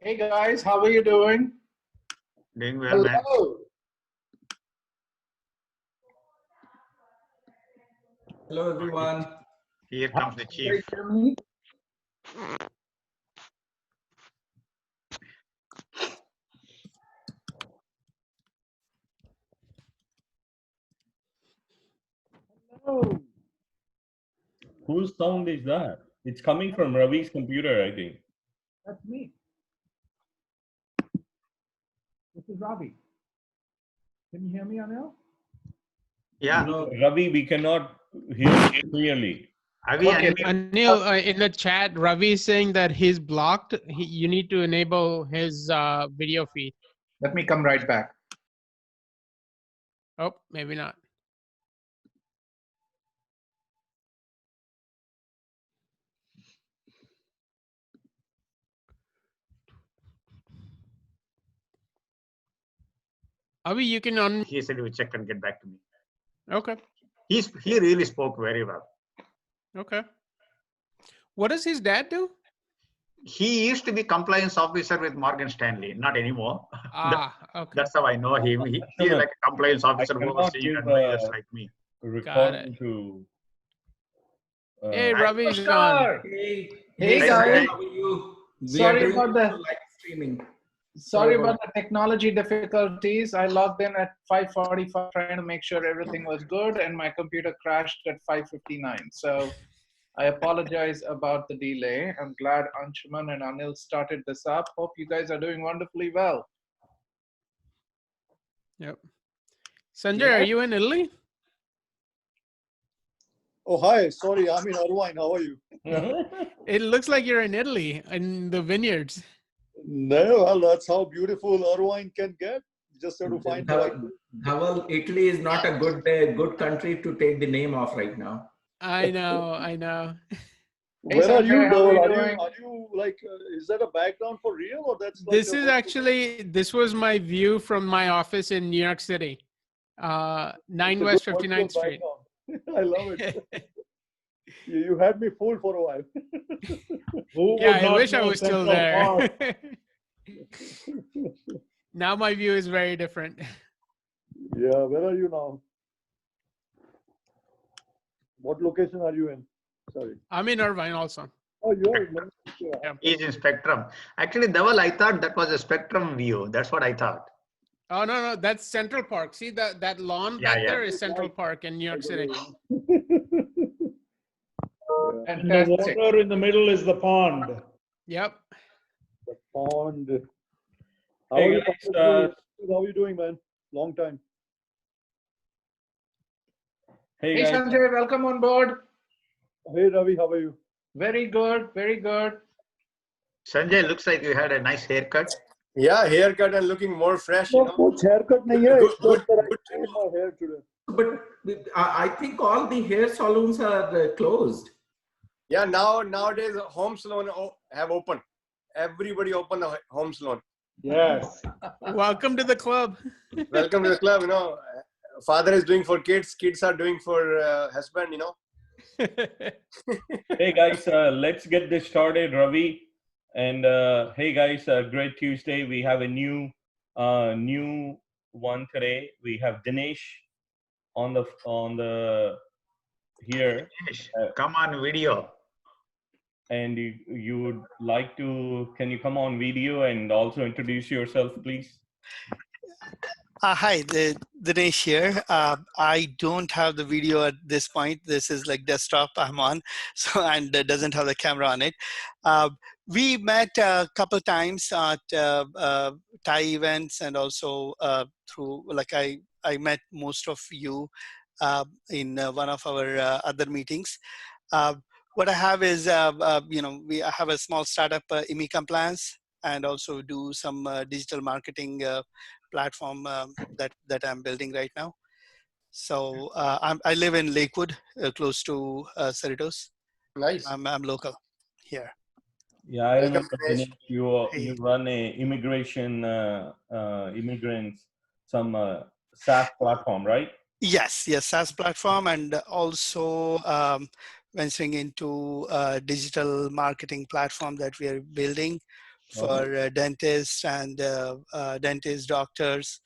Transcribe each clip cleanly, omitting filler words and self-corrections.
Hey guys, how are you doing? Doing well, man. Hello. Hello, everyone. Here comes the chief. Hello. Whose sound is that? It's coming from Ravi's computer, I think. That's me. This is Ravi. Can you hear me, Anil? Yeah. No, Ravi, we cannot hear you clearly. Okay. Anil, in the chat, Ravi is saying that he's blocked. You need to enable his video feed. Let me come right back. Oh, maybe not. Avi, you can on. He said he would check and get back to me. Okay. He really spoke very well. Okay. What does his dad do? He used to be compliance officer with Morgan Stanley. Not anymore. Okay. That's how I know him. He's like a compliance officer overseeing advisors like me. Recording to. Hey, Ravi's on. Hey guys. How are you? Sorry about the live streaming. Sorry about the technology difficulties. I logged in at 5:45 trying to make sure everything was good, and my computer crashed at 5:59. So I apologize about the delay. I'm glad Anshuman and Anil started this up. Hope you guys are doing wonderfully well. Yep. Sanjay, are you in Italy? Oh, hi. Sorry, I'm in Irvine. How are you? It looks like you're in Italy, in the vineyards. No, well, that's how beautiful Irvine can get. You just have to find the right. Dhaval, Italy is not a good country to take the name of right now. I know. Hey, Where are Sanjay, you, how are Dhaval? you doing? Are you like, is that a background for real or that's like This is actually, this was my view from my office in New York City. 9 West 59th Street. I love it. You had me fooled for a while. Yeah, I wish I was still there. Now my view is very different. Yeah, where are you now? What location are you in? Sorry. I'm in Irvine also. Oh, you're Yeah. He's in Spectrum. Actually, Dhaval, I thought that was a Spectrum view. That's what I thought. Oh, no, that's Central Park. See that lawn back there is Central Park in New York City. And the water in the middle is the pond. Yep. The pond. How Hey are you? guys, How are you doing, man? Long time. Hey Hey guys. Sanjay, welcome on board. Hey Ravi, how are you? Very good, very good. Sanjay, looks like you had a nice haircut. Yeah, haircut and looking more fresh. You know? Much haircut nahi hai. It's Good, just that I good. shaved my hair today. But I think all the hair salons are closed. Yeah, nowadays home salon have opened. Everybody open the home salon. Yes. Welcome to the club. Welcome to the club. You know, father is doing for kids. Kids are doing for husband. You know. Hey guys, let's get this started, Ravi. And hey guys, great Tuesday. We have a new one today. We have Dinesh on the here. Come on video. And you would like to, can you come on video and also introduce yourself, please? Hi, Dinesh here. I don't have the video at this point. This is like desktop I'm on, so and it doesn't have the camera on it. We met a couple times at TiE events and also through, like I met most of you in one of our other meetings. What I have is, I have a small startup, IMI Compliance, and also do some digital marketing platform that I'm building right now. So I live in Lakewood, close to Cerritos. Nice. I'm local here. Yeah, I Welcome, remember Dinesh. you run a immigration immigrants some SaaS platform, right? Yes, SaaS platform, and also venturing into a digital marketing platform that we are building for dentists and dentists, doctors.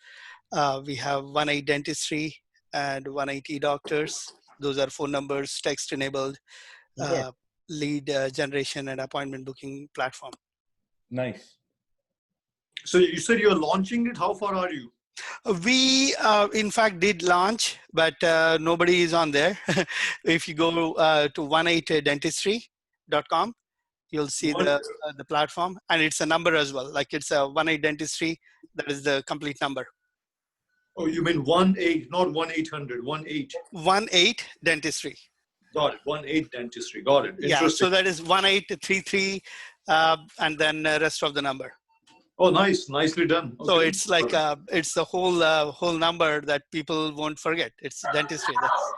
We have 1-8 Dentistry and 1-8 Doctors. Those are phone numbers, text enabled, lead generation and appointment booking platform. Nice. So you said you're launching it. How far are you? We, in fact, did launch, but nobody is on there. If you go to 18dentistry.com, you'll see the platform, and it's a number as well. Like it's a 1-8 Dentistry. That is the complete number. Oh, you mean 1-8, not 1-800, 1-8. 1-8 Dentistry. Got it. 1-8 Dentistry. Got it. Yeah. So that is 1833, and then rest of the number. Oh, nice. Nicely done. Okay. So it's like it's the whole number that people won't forget. It's dentistry. That's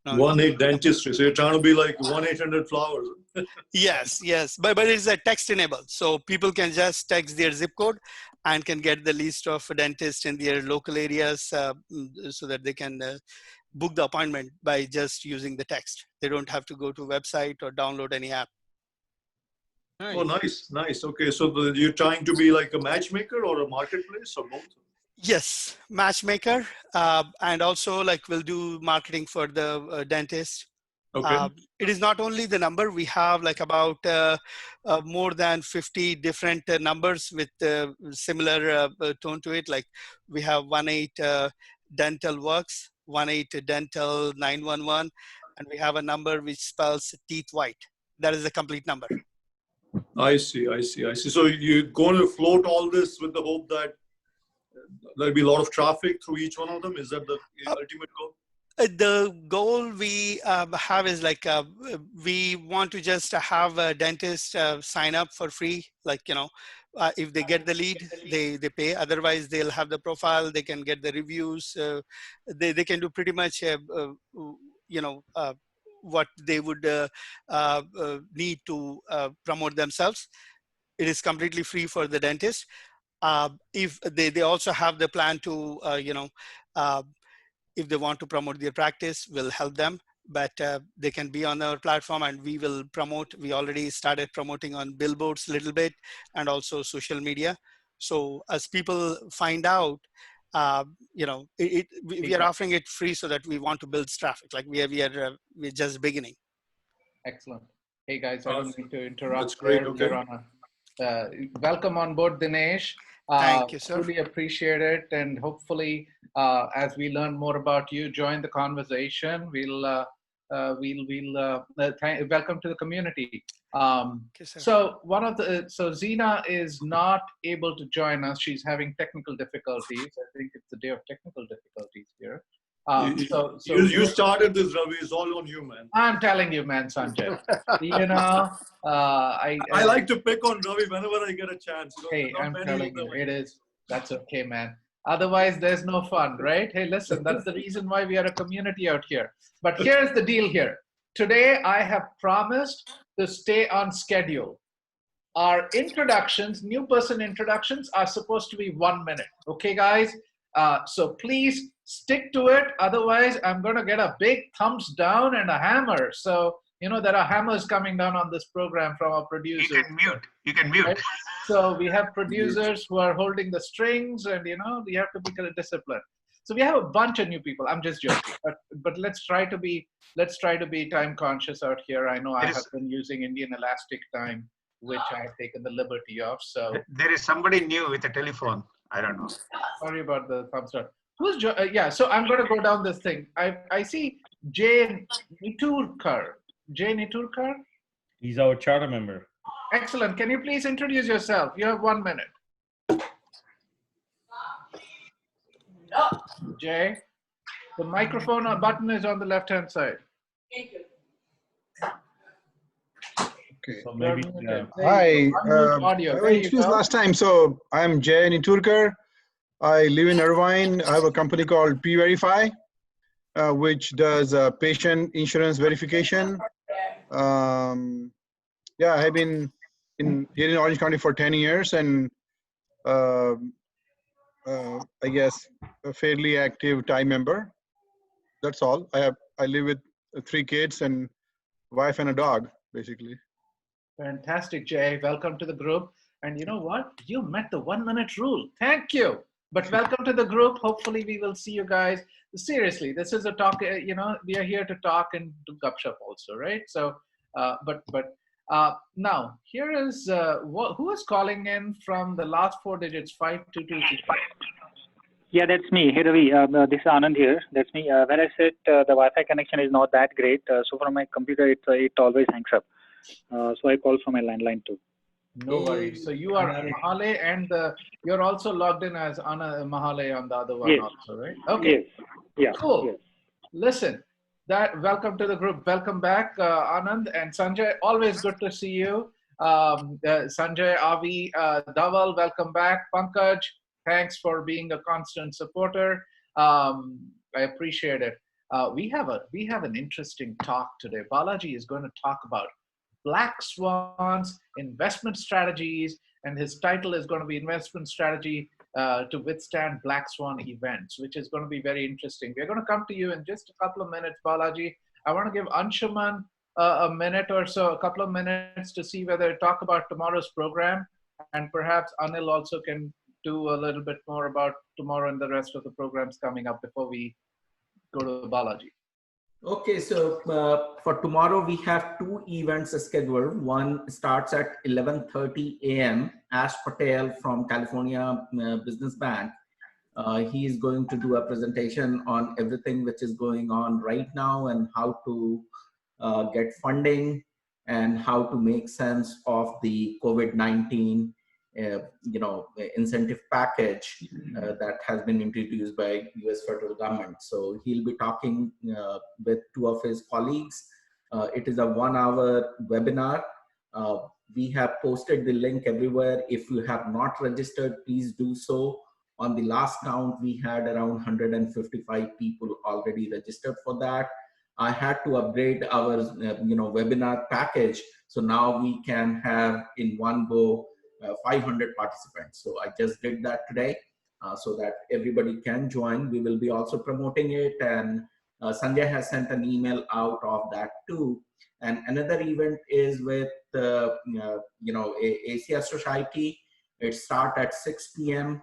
1-8 Dentistry. So you're trying to be like 1-800 flowers. Yes, but it's a text enabled. So people can just text their zip code and can get the list of dentists in their local areas so that they can book the appointment by just using the text. They don't have to go to a website or download any app. Nice. Oh, nice. Okay, so you're trying to be like a matchmaker or a marketplace or both? Yes, matchmaker, and also like we'll do marketing for the dentist. Okay. It is not only the number. We have like about more than 50 different numbers with similar tone to it. Like we have 1-8 Dental Works, 1-8 Dental 911, and we have a number which spells teeth white. That is the complete number. I see. So you're going to float all this with the hope that there'll be a lot of traffic through each one of them? Is that the ultimate goal? The goal we have is like we want to just have a dentist sign up for free. Like, if they get the lead, they pay. Otherwise, they'll have the profile. They can get the reviews. They can do pretty much, what they would need to promote themselves. It is completely free for the dentist. If they also have the plan to, if they want to promote their practice, we'll help them, but they can be on our platform and we will promote. We already started promoting on billboards a little bit and also social media. So as people find out, we are offering it free so that we want to build traffic. Like we're just beginning. Excellent. Hey guys, I don't mean to interrupt. That's great. There. Okay. We're on welcome on board, Dinesh. Thank you, sir. Truly appreciate it, and hopefully, as we learn more about you, join the conversation. We'll welcome to the community. So Zena is not able to join us. She's having technical difficulties. I think it's the day of technical difficulties here. You started this, Ravi. It's all on you, man. I'm telling you, man, Sanjay. I like to pick on Ravi whenever I get a chance. Hey, I'm telling you, it is. That's okay, man. Otherwise, there's no fun, right? Hey, listen, that's the reason why we are a community out here. But here's the deal here. Today, I have promised to stay on schedule. Our introductions, new person introductions, are supposed to be 1 minute. Okay, guys? So please stick to it. Otherwise, I'm going to get a big thumbs down and a hammer. So, there are hammers coming down on this program from our producers. You can mute. Right? So we have producers who are holding the strings, and you have to be kind of disciplined. So we have a bunch of new people. I'm just joking, but let's try to be time conscious out here. I know I have been using Indian Elastic Time, which I have taken the liberty of. So there is somebody new with a telephone. I don't know. Sorry about the thumbs up. Who's so I'm going to go down this thing. I see Jay Niturkar. Jay Niturkar? He's our charter member. Excellent. Can you please introduce yourself? You have 1 minute. Jay, the microphone button is on the left-hand side. Thank you. Okay. So maybe, Hi, I was introduced last time. So I'm Jay Niturkar. I live in Irvine. I have a company called P-Verify, which does patient insurance verification. I've been here in Orange County for 10 years and I guess a fairly active TiE member. That's all. I live with 3 kids and wife and a dog, basically. Fantastic, Jay. Welcome to the group. And you know what? You met the 1 minute rule. Thank you. But welcome to the group. Hopefully we will see you guys. Seriously, this is a talk, you know, we are here to talk and do gupshup also, right? So, now here is, who is calling in from the last 4 digits, 522? Yeah, that's me. Hey Ravi, this is Anand here. That's me. When I said the Wi-Fi connection is not that great, so from my computer it always hangs up. So I call from my landline too. No worries. So you are Mahale, and you're also logged in as Anna Mahale on the other one Yes. also, right? Okay. Yes. Yeah. Cool. Yes. Listen, welcome to the group. Welcome back, Anand and Sanjay. Always good to see you. Sanjay, Avi, Dhaval, welcome back. Pankaj, thanks for being a constant supporter. I appreciate it. We have an interesting talk today. Balaji is going to talk about black swans, investment strategies, and his title is going to be Investment Strategy to Withstand Black Swan Events, which is going to be very interesting. We're going to come to you in just a couple of minutes, Balaji. I want to give Anshuman a minute or so, a couple of minutes to see whether to talk about tomorrow's program, and perhaps Anil also can do a little bit more about tomorrow and the rest of the programs coming up before we go to Balaji. Okay, so for tomorrow we have 2 events scheduled. One starts at 11:30 a.m. Ash Patel from California Business Bank. He is going to do a presentation on everything which is going on right now and how to get funding and how to make sense of the COVID-19 incentive package that has been introduced by US federal government. So he'll be talking with 2 of his colleagues. It is a 1-hour webinar. We have posted the link everywhere. If you have not registered, please do so. On the last count, we had around 155 people already registered for that. I had to upgrade our webinar package. So now we can have in one go 500 participants. So I just did that today so that everybody can join. We will be also promoting it, and Sanjay has sent an email out of that too. And another event is with Asia Society. It starts at 6 p.m.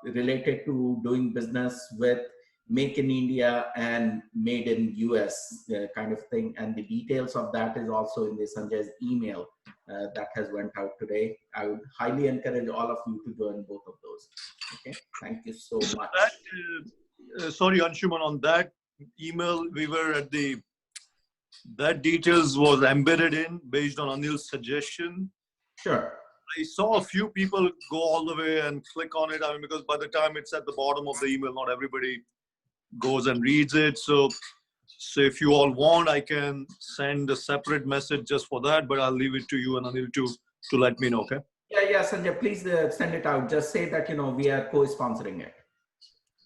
Related to doing business with Make in India and Made in US kind of thing. And the details of that is also in the Sanjay's email that has went out today. I would highly encourage all of you to join both of those. Okay, thank you so much. Sorry, Anshuman, on that email, we were at that details was embedded in based on Anil's suggestion. Sure. I saw a few people go all the way and click on it. I mean, because by the time it's at the bottom of the email, not everybody goes and reads it. So if you all want, I can send a separate message just for that, but I'll leave it to you and Anil to let me know, okay? Yeah, Sanjay, please send it out. Just say that, we are co-sponsoring it.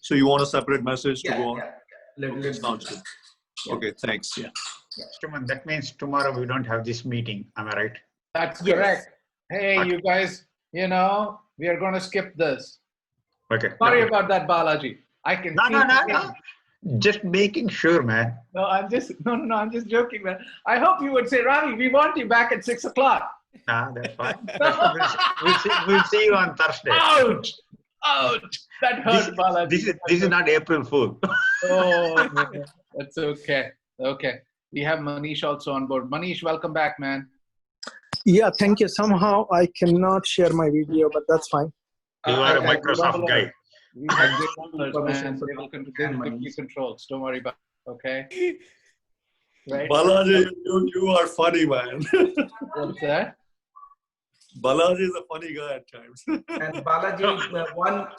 So you want a separate message to go on? Yeah. Okay, sounds good. Yeah. Okay, thanks. Yeah. That means tomorrow we don't have this meeting. Am I right? That's correct. Hey, you guys, we are going to skip this. Okay. Sorry about that, Balaji. I can No. Just making sure, man. No, I'm just joking, man. I hope you would say, Ravi, we want you back at 6 o'clock. Nah, that's fine. We'll see you on Thursday. Ouch! That hurt, Balaji. This is not April Fool. Oh, that's okay. Okay. We have Manish also on board. Manish, welcome back, man. Yeah, thank you. Somehow I cannot share my video, but that's fine. You are a Microsoft guy. We have good numbers, man. They will give you controls. Don't worry about it. Okay? Right? Balaji, you are funny, man. What's that? Balaji is a funny guy at times. And Balaji,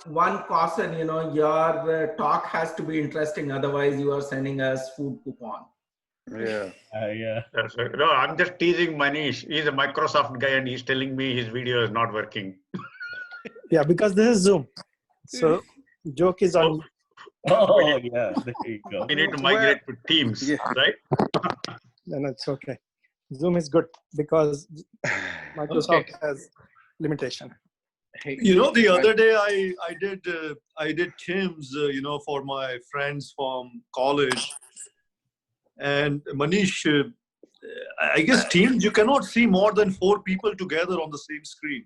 one caution, your talk has to be interesting. Otherwise, you are sending us food coupon. Yeah. Yeah. That's right. No, I'm just teasing Manish. He's a Microsoft guy and he's telling me his video is not working. Yeah, because this is Zoom. So joke is on. Oh, yeah. There you go. We need to migrate to Teams, right? No, it's okay. Zoom is good because Microsoft has limitation. Hey, the other day I did Teams, for my friends from college. And Manish, I guess Teams, you cannot see more than 4 people together on the same screen.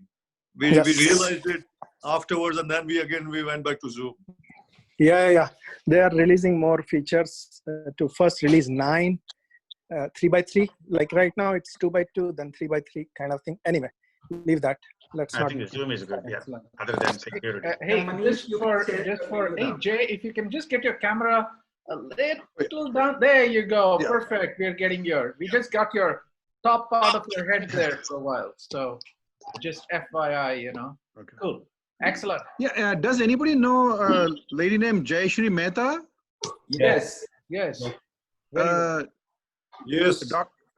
We Yes. realized it afterwards, and then we went back to Zoom. Yeah. They are releasing more features to first release 9, 3x3. Like right now it's 2x2, then 3x3 kind of thing. Anyway, leave that. Let's I not. think Zoom is good, yeah. Excellent. Other than security. Hey, Manish, just you can share for your hey now. Jay, if you can just get your camera a little down. There you go. Yeah. Perfect. We're getting we just got your top part of your head there for a while. So just FYI, Okay. Cool. Excellent. Yeah. Does anybody know a lady named Jayashree Mehta? Yes. Yes. Yes.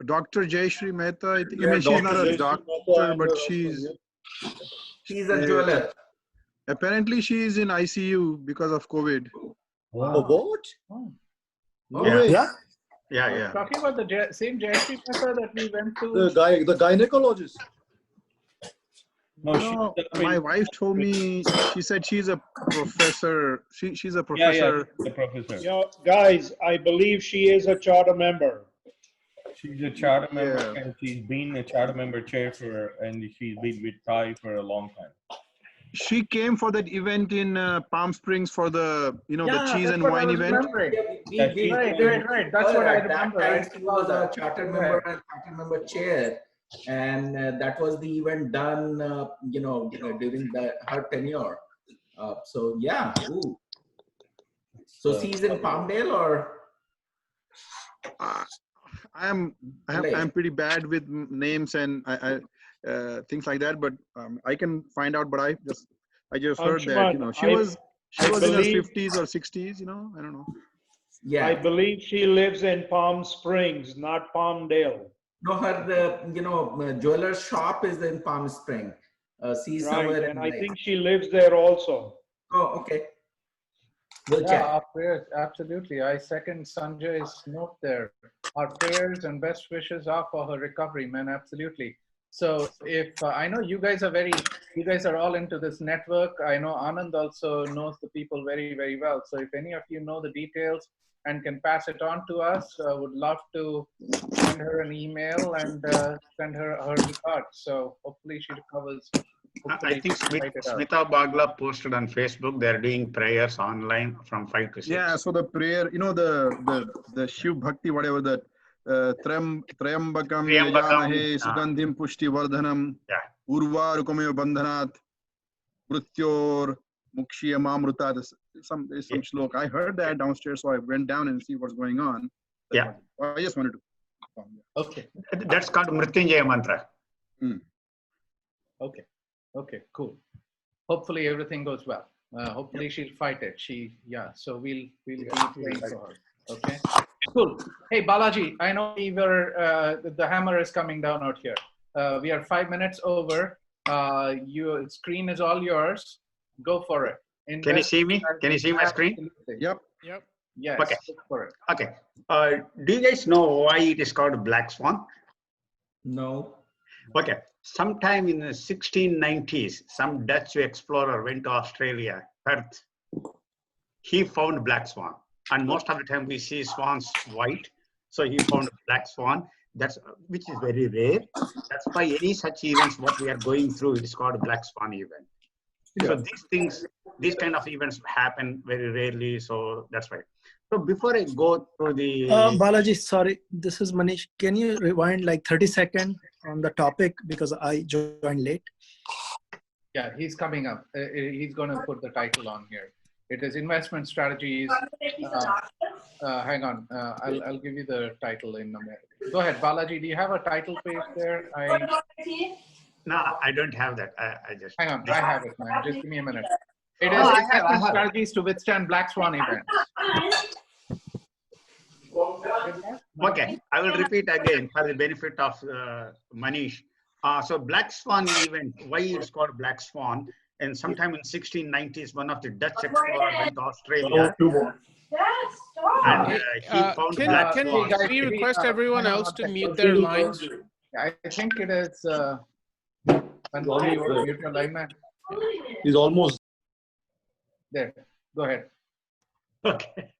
Dr. Jayashree Mehta. I think. Yeah, I mean, she's not Dr. a Jayashree doctor, Mehta, but and, she's. She's a jeweler. Apparently, she's in ICU because of COVID. Oh, what? Oh. No Yeah. way. Yeah. Talking about the same Jayashree Mehta that we went to. The gynecologist. No, my wife told me. She said she's a professor. She's a professor. Yeah, the professor. Guys, I believe she is a charter member. She's a charter member, and she's been a charter member chair and she's been with TiE for a long time. She came for that event in Palm Springs for the the cheese and what I wine was event. Right. That's what I remember. She was a charter member and charter member chair, and that was the event done, during her tenure. So yeah. Ooh. So she's in Palmdale or? I'm pretty bad with names and things like that, but I can find out. But I just heard that she was in her 50s or 60s. I don't know. Yeah, I believe she lives in Palm Springs, not Palmdale. No, her jeweler's shop is in Palm Spring. She's somewhere and in I Lake. think she lives there also. Oh, okay. We'll check. Our prayers, absolutely. I second Sanjay's note there. Our prayers and best wishes are for her recovery, man. Absolutely. So if I know you guys are all into this network. I know Anand also knows the people very, very well. So if any of you know the details and can pass it on to us, would love to send her an email and send her regards. So hopefully she recovers. I think Smita Bagla posted on Facebook. They're doing prayers online from 5 to 6. Yeah, so the prayer, the Shiv Bhakti, whatever that, Trayambakam Yajamahe Sugandhim Pushti Vardhanam Urvarukamyo Bandhanat Mrityor Mukshya Mamruta. There's some shlok. I heard that downstairs, so I went down and see what's going on. Yeah. I just wanted to. Okay. That's called Mrityunjaya mantra. Okay, cool. Hopefully everything goes well. Hopefully she'll fight it. So we'll be praying for her. Okay, cool. Hey Balaji, I know the hammer is coming down out here. We are 5 minutes over. Your screen is all yours. Go for it. Can you see me? Can you see my screen? Yep. Yes. Okay. Go for it. Okay. Do you guys know why it is called black swan? No. Okay. Sometime in the 1690s, some Dutch explorer went to Australia, Perth. He found black swan. And most of the time we see swans white. So he found black swan, which is very rare. That's why any such events, what we are going through, it is called a black swan event. So these kind of events happen very rarely. So that's why. So before I go through the... Balaji, sorry, this is Manish. Can you rewind like 30 seconds on the topic because I joined late? Yeah, he's coming up. He's going to put the title on here. It is investment strategies. Hang on, I'll give you the title in a minute. Go ahead, Balaji. Do you have a title page there? No, I don't have that. I just... Hang on, I have it, man. Just give me a minute. It is investment strategies to withstand black swan events. Okay, I will repeat again for the benefit of Manish. So black swan event, why it's called black swan? And sometime in 1690s, one of the Dutch explorers went to Australia. And he found black swan. Can we request everyone else to mute their lines? I think it is. He's almost there. Go ahead. Okay.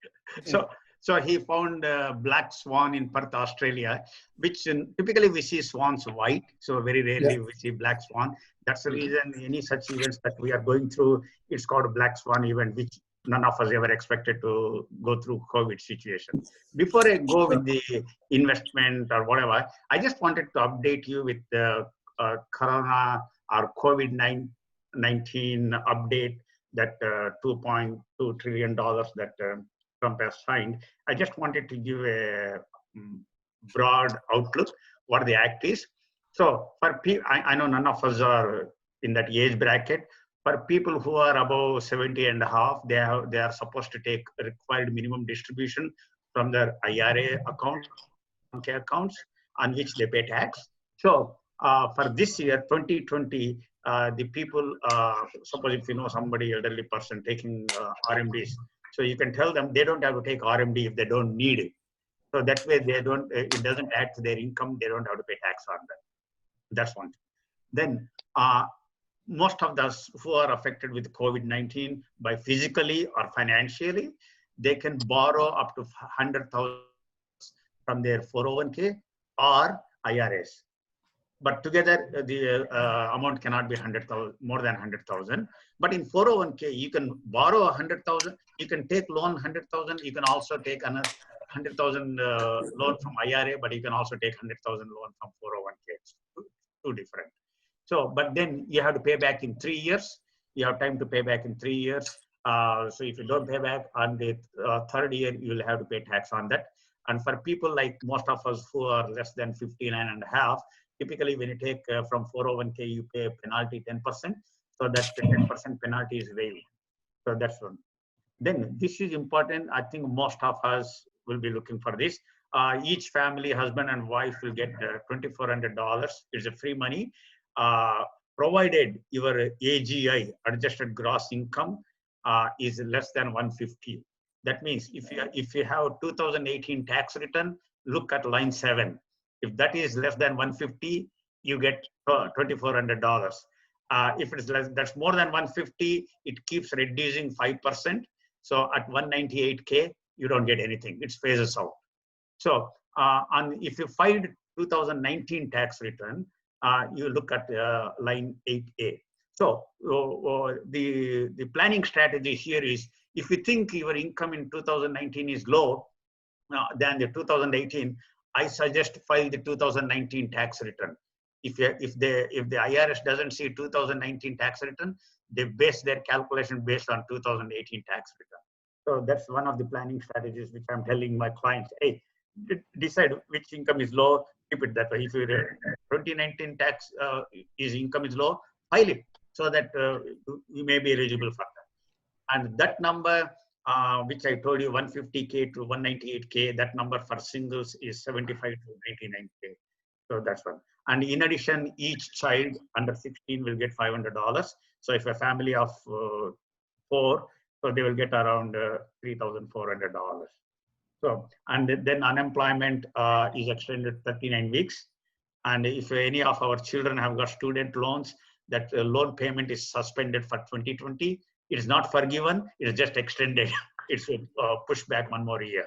So So he found a black swan in Perth, Australia, which typically we see swans white. So very rarely we see black swan. That's the reason any such events that we are going through, it's called a black swan event, which none of us ever expected to go through COVID situation. Before I go with the investment or whatever, I just wanted to update you with the Corona or COVID-19 update, that $2.2 trillion that Trump has signed. I just wanted to give a broad outlook what the act is. So for people, I know none of us are in that age bracket. For people who are above 70 and a half, they are supposed to take required minimum distribution from their IRA account, accounts on which they pay tax. So for this year, 2020, the people, suppose if you know somebody, elderly person taking RMDs, so you can tell them they don't have to take RMD if they don't need it. So that way they don't, it doesn't add to their income. They don't have to pay tax on that. That's one thing. Then most of those who are affected with COVID-19 by physically or financially, they can borrow up to 100,000 from their 401k or IRAs. But together the amount cannot be 100,000, more than 100,000. But in 401k, you can borrow 100,000, you can take loan 100,000, you can also take another 100,000 loan from IRA, but you can also take 100,000 loan from 401k. It's two different. So, but then you have to pay back in 3 years. You have time to pay back in 3 years. So if you don't pay back on the third year, you will have to pay tax on that. And for people like most of us who are less than 59 and a half, typically when you take from 401k, you pay a penalty 10%. So that 10% penalty is waived. So that's one. Then this is important. I think most of us will be looking for this. Each family, husband and wife, will get $2,400. It's a free money, provided your AGI, adjusted gross income, is less than 150. That means if you have 2018 tax return, look at line 7. If that is less than 150, you get $2,400. If it's less, that's more than 150, it keeps reducing 5%. So at 198K, you don't get anything. It phases out. So if you filed 2019 tax return, you look at line 8A. So the planning strategy here is, if you think your income in 2019 is low than the 2018, I suggest file the 2019 tax return. If the IRS doesn't see 2019 tax return, they base their calculation based on 2018 tax return. So that's one of the planning strategies which I'm telling my clients. Hey, decide which income is low, keep it that way. If your 2019 tax income is low, file it so that you may be eligible for that. And that number, which I told you, 150K to 198K, that number for singles is 75 to 99K. So that's one. And in addition, each child under 16 will get $500. So if a family of 4, so they will get around $3,400. So, and then unemployment is extended 39 weeks. And if any of our children have got student loans, that loan payment is suspended for 2020. It is not forgiven, it is just extended. It's pushed back 1 more year.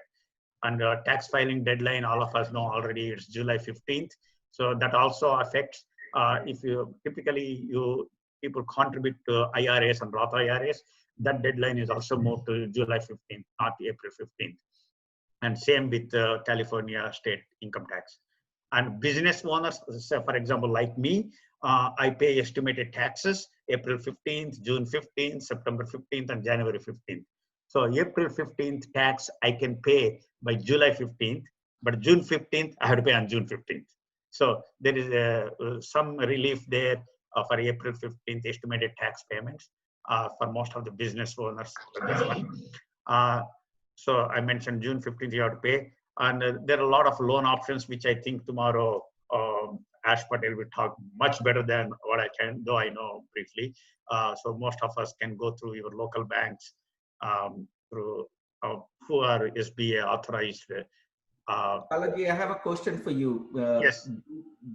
And tax filing deadline, all of us know already, it's July 15th. So that also affects, if you typically people contribute to IRAs and Roth IRAs, that deadline is also moved to July 15th, not April 15th. And same with California state income tax. And business owners, say for example, like me, I pay estimated taxes April 15th, June 15th, September 15th, and January 15th. So April 15th tax I can pay by July 15th, but June 15th I have to pay on June 15th. So there is some relief there for April 15th estimated tax payments for most of the business owners. So I mentioned June 15th you have to pay. And there are a lot of loan options, which I think tomorrow Ash Patel will talk much better than what I can, though I know briefly. So most of us can go through your local banks, through who are SBA authorized. Balaji, I have a question for you. Yes.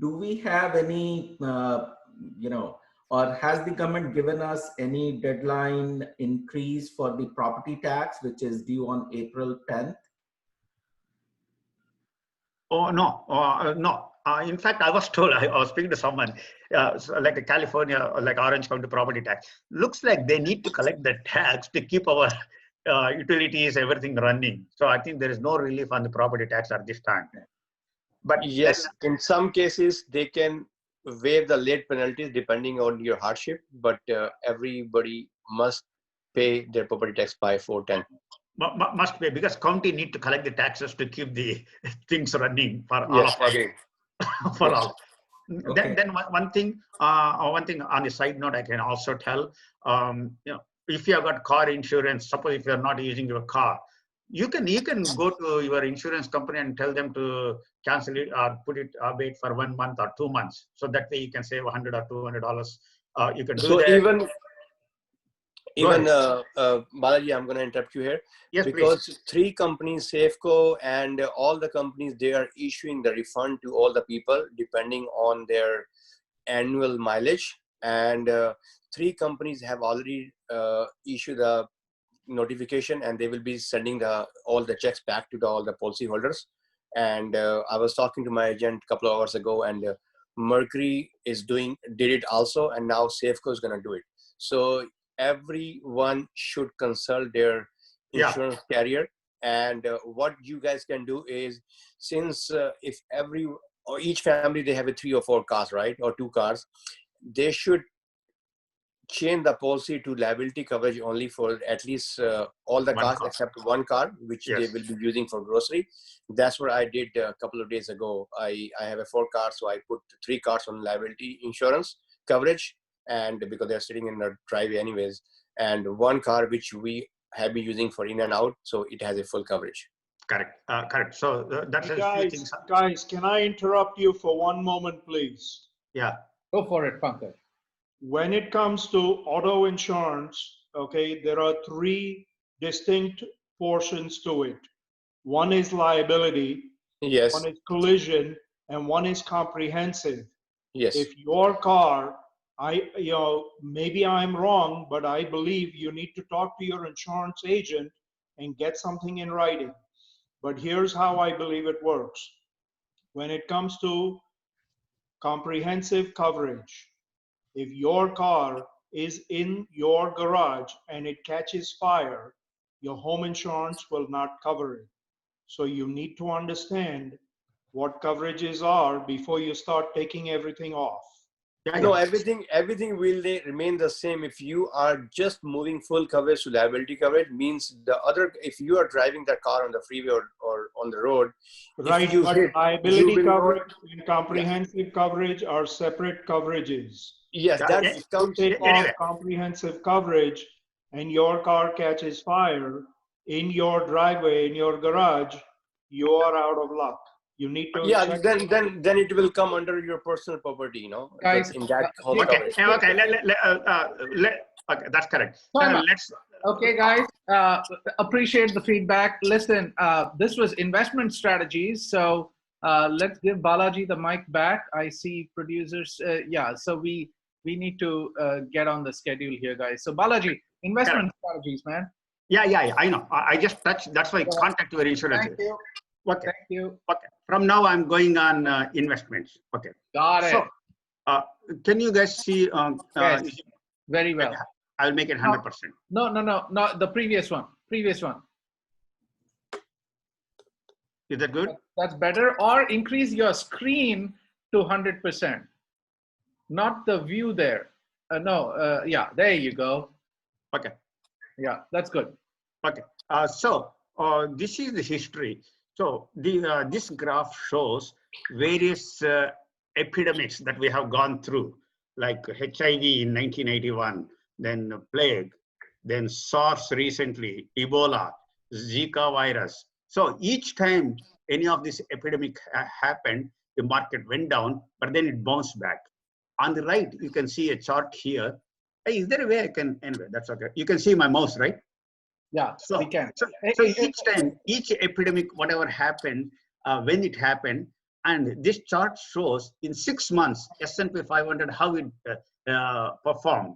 Do we have any, or has the government given us any deadline increase for the property tax, which is due on April 10th? Oh, no, no. In fact, I was told, I was speaking to someone, so like a California, or like Orange County property tax. Looks like they need to collect the tax to keep our utilities, everything running. So I think there is no relief on the property tax at this time. But Yes, then, in some cases, they can waive the late penalties depending on your hardship, but everybody must pay their property tax by 410. Must be, because county need to collect the taxes to keep the things running for all Yes, of us. agreed. For Yes. all. Okay. Then one thing on the side note, I can also tell, if you have got car insurance, suppose if you are not using your car, you can go to your insurance company and tell them to cancel it or put it wait for 1 month or 2 months. So that way you can save $100 or $200. You can do So that. even Balaji, I'm going to interrupt you here. Yes, because please. 3 companies, Safeco and all the companies, they are issuing the refund to all the people depending on their annual mileage. And 3 companies have already issued a notification, and they will be sending all the checks back to all the policyholders. And I was talking to my agent a couple of hours ago, and Mercury did it also, and now Safeco is going to do it. So everyone should consult their insurance carrier. And what you guys can do is, since if each family, they have 3 or 4 cars, right, or 2 cars, they should change the policy to liability coverage only for at least all the cars except 1 car, which they will be using for grocery. That's what I did a couple of days ago. I have 4 cars, so I put 3 cars on liability insurance coverage, and because they're sitting in the driveway anyways, and 1 car which we have been using for in and out, so it has a full coverage. Correct. Correct. So that's Hey a few things. guys, can I interrupt you for 1 moment, please? Yeah. Go for it, Pankaj. When it comes to auto insurance, okay, there are 3 distinct portions to it. One is liability, yes, 1 is collision, and 1 is comprehensive. Yes. If your car, maybe I'm wrong, but I believe you need to talk to your insurance agent and get something in writing. But here's how I believe it works. When it comes to comprehensive coverage, if your car is in your garage and it catches fire, your home insurance will not cover it. So you need to understand what coverages are before you start taking everything off. No, everything will remain the same. If you are just moving full coverage to liability coverage, means if you are driving the car on the freeway or on the road, right? If you but hit, liability you will coverage and comprehensive coverage are separate coverages. Yes, that comes. Take off comprehensive coverage, and your car catches fire in your driveway, in your garage, you are out of luck. You need to Yeah, check. then it will come under your personal property, Guys, in that home Okay, coverage. Okay, that's correct. Okay, guys, appreciate the feedback. Listen, this was investment strategies. So let's give Balaji the mic back. I see producers. So we need to get on the schedule here, guys. So Balaji, investment strategies, man. Yeah, I know. I just touched. That's why contact your insurance. Thank you. Okay. Thank you. Okay. From now, I'm going on investments. Okay. Got it. So, can you guys see? Yes. Very well. I'll make it 100%. No. The previous one. Is that good? That's better. Or increase your screen to 100%. Not the view there. Yeah, there you go. Okay. Yeah, that's good. Okay. This is the history. So this graph shows various epidemics that we have gone through, like HIV in 1981, then plague, then SARS recently, Ebola, Zika virus. So each time any of this epidemic happened, the market went down, but then it bounced back. On the right, you can see a chart here. Hey, is there a way I can, anyway, that's okay. You can see my mouse, right? Yeah, we can. So each time, each epidemic, whatever happened, when it happened, and this chart shows in 6 months, S&P 500, how it performed.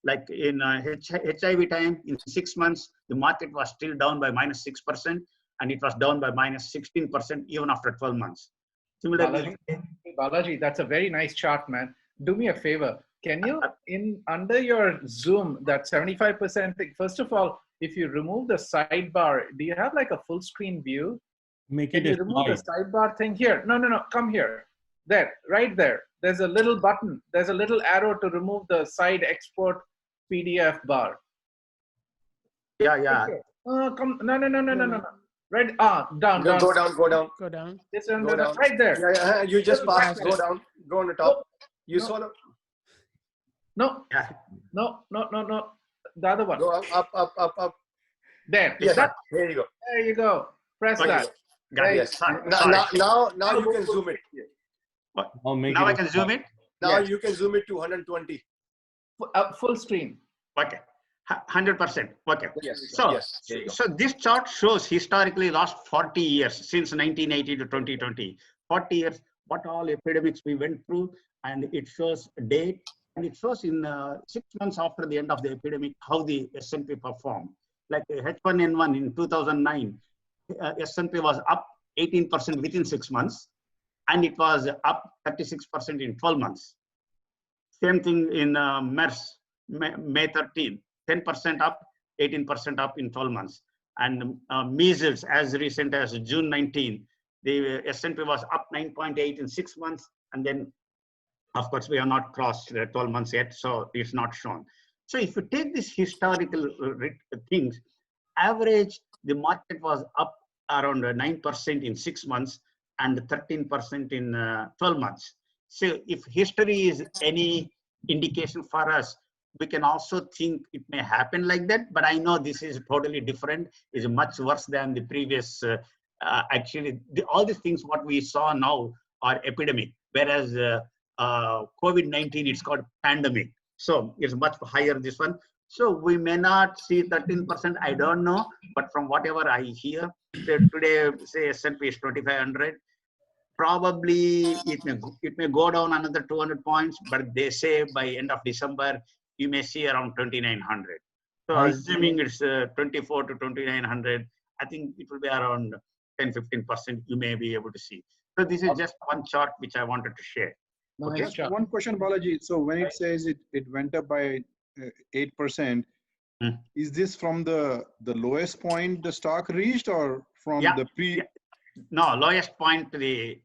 Like in HIV time, in 6 months, the market was still down by -6%, and it was down by -16% even after 12 months. Similarly, Balaji, that's a very nice chart, man. Do me a favor. Can you, under your zoom, that 75% thing, first of all, if you remove the sidebar, do you have like a full screen view? Make Can it you a remove the slide. sidebar thing here? No, no, no, come here. There, right there. There's a little button. There's a little arrow to remove the side export PDF bar. Yeah, yeah. Come, no, no, no, no, no, no, no. Right, down, down. Go down, go down. Go down. This one, Go down. right there. Yeah, you just passed. Go down. Go on the top. You No. saw the. No, Yeah. no, no, no, no. The other one. Go up. There. Yes, That, there you go. there you go. Press Okay. that. Got it. Yes. Sorry. Now you can zoom it. I'll make Now it I can zoom it. Now Yes. you can zoom it to 120. Full screen. Okay. 100%. Okay. Yes. So, yes. There you go. so this chart shows historically last 40 years since 1980 to 2020. 40 years, what all epidemics we went through, and it shows date, and it shows in 6 months after the end of the epidemic how the S&P performed. Like H1N1 in 2009, S&P was up 18% within 6 months, and it was up 36% in 12 months. Same thing in MERS, May 13, 10% up, 18% up in 12 months. And measles, as recent as June 19, the S&P was up 9.8 in 6 months. And then, of course, we have not crossed 12 months yet, so it's not shown. So if you take these historical things, average, the market was up around 9% in 6 months and 13% in 12 months. So if history is any indication for us, we can also think it may happen like that, but I know this is totally different, is much worse than the previous, actually, all these things what we saw now are epidemic, whereas COVID-19, it's called pandemic. So it's much higher, this one. So we may not see 13%, I don't know, but from whatever I hear, today, say S&P is 2,500, probably it may go down another 200 points, but they say by end of December, you may see around 2,900. So assuming it's 24 to 2,900, I think it will be around 10-15% you may be able to see. So this is just one chart which I wanted to share. Okay. Just one question, Balaji. So when it says it went up by 8%, is this from the lowest point the stock reached, or from the pre? Yeah. No, lowest point to the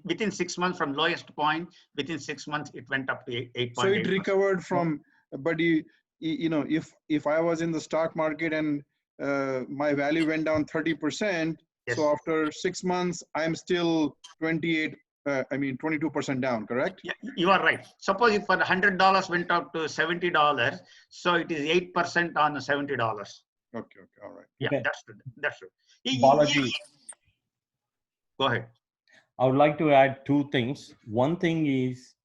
within 6 months from lowest point, within 6 months it went up to 8.8. So it recovered from, but you know, if I was in the stock market and my value went down 30%, yes. So after 6 months I'm still 22% down, correct? Yeah, you are right. Suppose if for $100 went up to $70, so it is 8% on $70. Okay, all right. Yeah, okay. That's true. Balaji, go ahead. I would like to add two things. One thing is,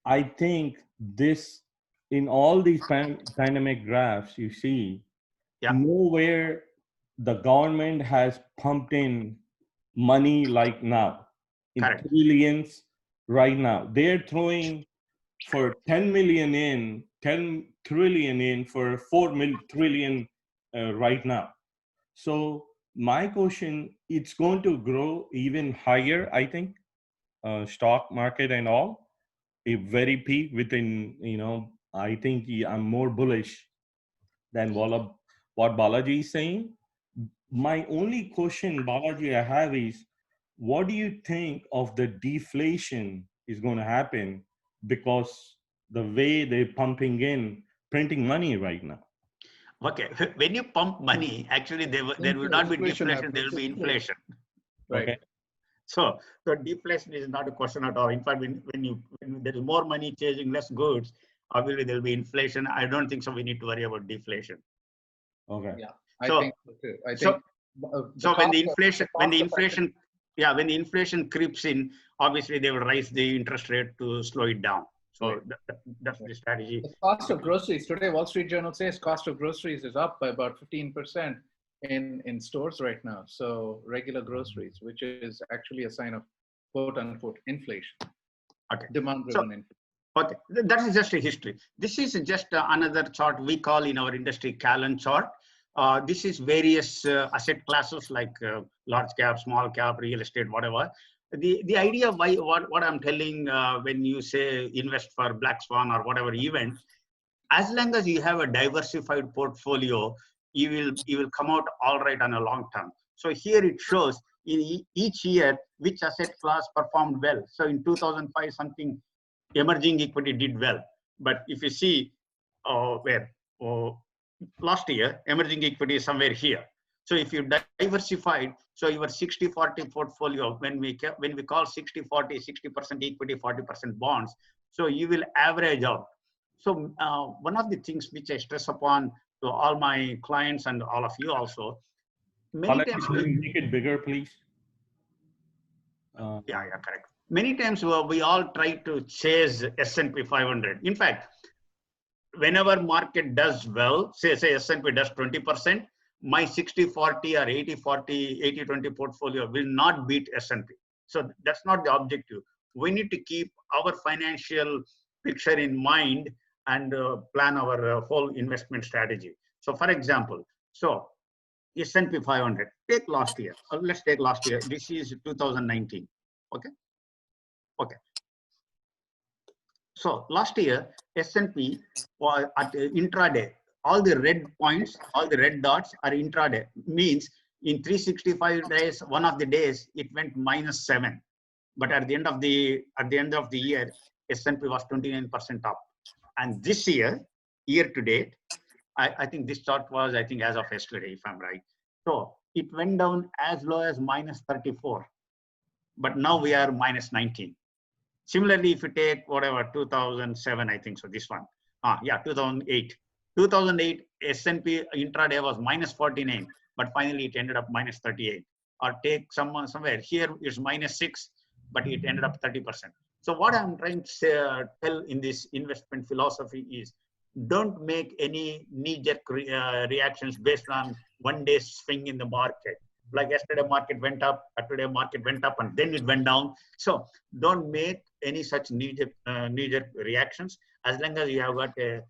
I think this, in all these dynamic graphs you see, nowhere the government has pumped in money like now, in Correct. trillions right now. They're throwing for 10 trillion in for 4 trillion right now. So my question, it's going to grow even higher, I think, stock market and all, a very peak within, I think I'm more bullish than what Balaji is saying. My only question, Balaji, I have is, what do you think of the deflation is going to happen because the way they're printing money right now? Okay, when you pump money, actually there will not be deflation, there will be inflation. Right. Okay. So deflation is not a question at all. In fact, when there is more money chasing less goods, obviously there will be inflation. I don't think so we need to worry about deflation. Okay. Yeah, I think so too. I think so when the inflation creeps in, obviously they will raise the interest rate to slow it down. So that's the strategy. The cost of groceries today, Wall Street Journal says cost of groceries is up by about 15% in stores right now. So regular groceries, which is actually a sign of quote unquote inflation. Okay. Demand-driven inflation. Okay, that is just a history. This is just another chart we call in our industry Callan chart. This is various asset classes like large cap, small cap, real estate, whatever. the idea why what I'm telling when you say invest for black swan or whatever event, as long as you have a diversified portfolio, you will come out all right on a long term. So here it shows in each year which asset class performed well. So in 2005 something emerging equity did well, but if you see last year emerging equity is somewhere here. So if you diversified, so your 60-40 portfolio, when we call 60-40, 60% equity, 40% bonds, so you will average out. So one of the things which I stress upon to all my clients and all of you also, many times make it bigger, please. Yeah, correct. Many times we all try to chase S&P 500. In fact, whenever market does well, say S&P does 20%, my 60-40 or 80-40, 80-20 portfolio will not beat S&P. So that's not the objective. We need to keep our financial picture in mind and plan our whole investment strategy. So for example, so S&P 500, take last year. Let's take last year. This is 2019. Okay. Okay. So last year, S&P was at intraday. All the red points, all the red dots are intraday. Means in 365 days, one of the days it went -7. But at the end of the year, S&P was 29% up. And this year to date, I think this chart was, I think, as of yesterday, if I'm right. So it went down as low as -34, but now we are -19. Similarly, if you take whatever 2007, I think so. This one, 2008. 2008 S&P intraday was -49, but finally it ended up -38. Or take somewhere here is -6, but it ended up 30%. So what I'm trying to say, tell in this investment philosophy is, don't make any knee-jerk reactions based on one day swing in the market. Like yesterday market went up, today market went up, and then it went down. So don't make any such knee-jerk reactions. As long as you have got a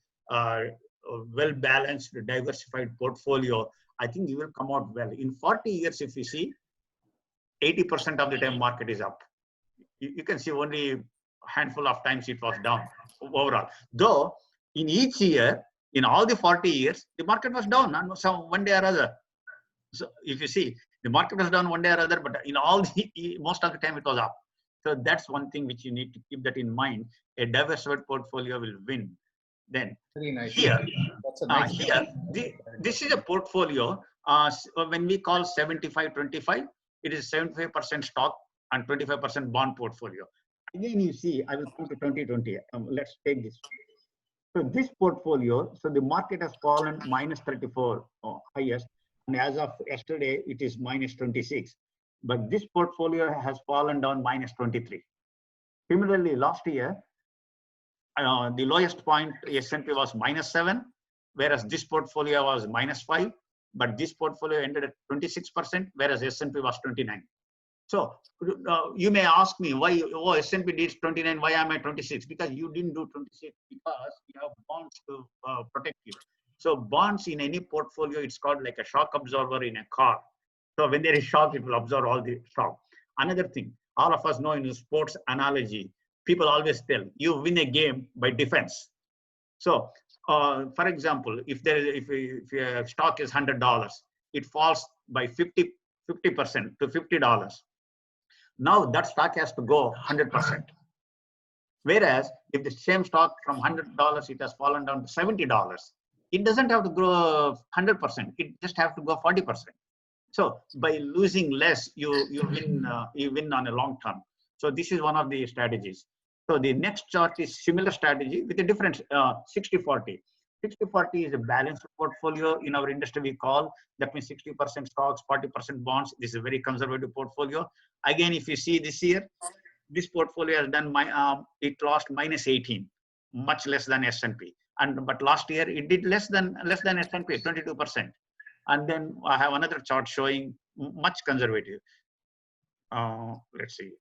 well-balanced, diversified portfolio, I think you will come out well. In 40 years, if you see, 80% of the time market is up. You can see only a handful of times it was down overall. Though in each year, in all the 40 years, the market was down on some one day or other. So if you see, the market was down one day or other, but in all the, most of the time it was up. So that's one thing which you need to keep that in mind. A diversified portfolio will win. Then here, this is a portfolio. When we call 75-25, it is 75% stock and 25% bond portfolio. Again, you see, I will come to 2020. Let's take this. So this portfolio, so the market has fallen -34 highest, and as of yesterday, it is -26. But this portfolio has fallen down -23. Similarly, last year, the lowest point S&P was -7, whereas this portfolio was -5. But this portfolio ended at 26%, whereas S&P was 29. So you may ask me why S&P did 29, why am I 26? Because you didn't do 26 because you have bonds to protect you. So bonds in any portfolio, it's called like a shock absorber in a car. So when there is shock, it will absorb all the shock. Another thing, all of us know in the sports analogy, people always tell you win a game by defense. So for example, if your stock is $100, it falls by 50% to $50. Now that stock has to go 100%. Whereas if the same stock from $100, it has fallen down to $70, it doesn't have to grow 100%. It just have to go 40%. So by losing less, you win on a long term. So this is one of the strategies. So the next chart is similar strategy with a different 60-40. 60-40 is a balanced portfolio in our industry we call. That means 60% stocks, 40% bonds. This is a very conservative portfolio. Again, if you see this year, this portfolio has done it lost -18, much less than S&P. But last year it did less than S&P, 22%. And then I have another chart showing much conservative. Let's see.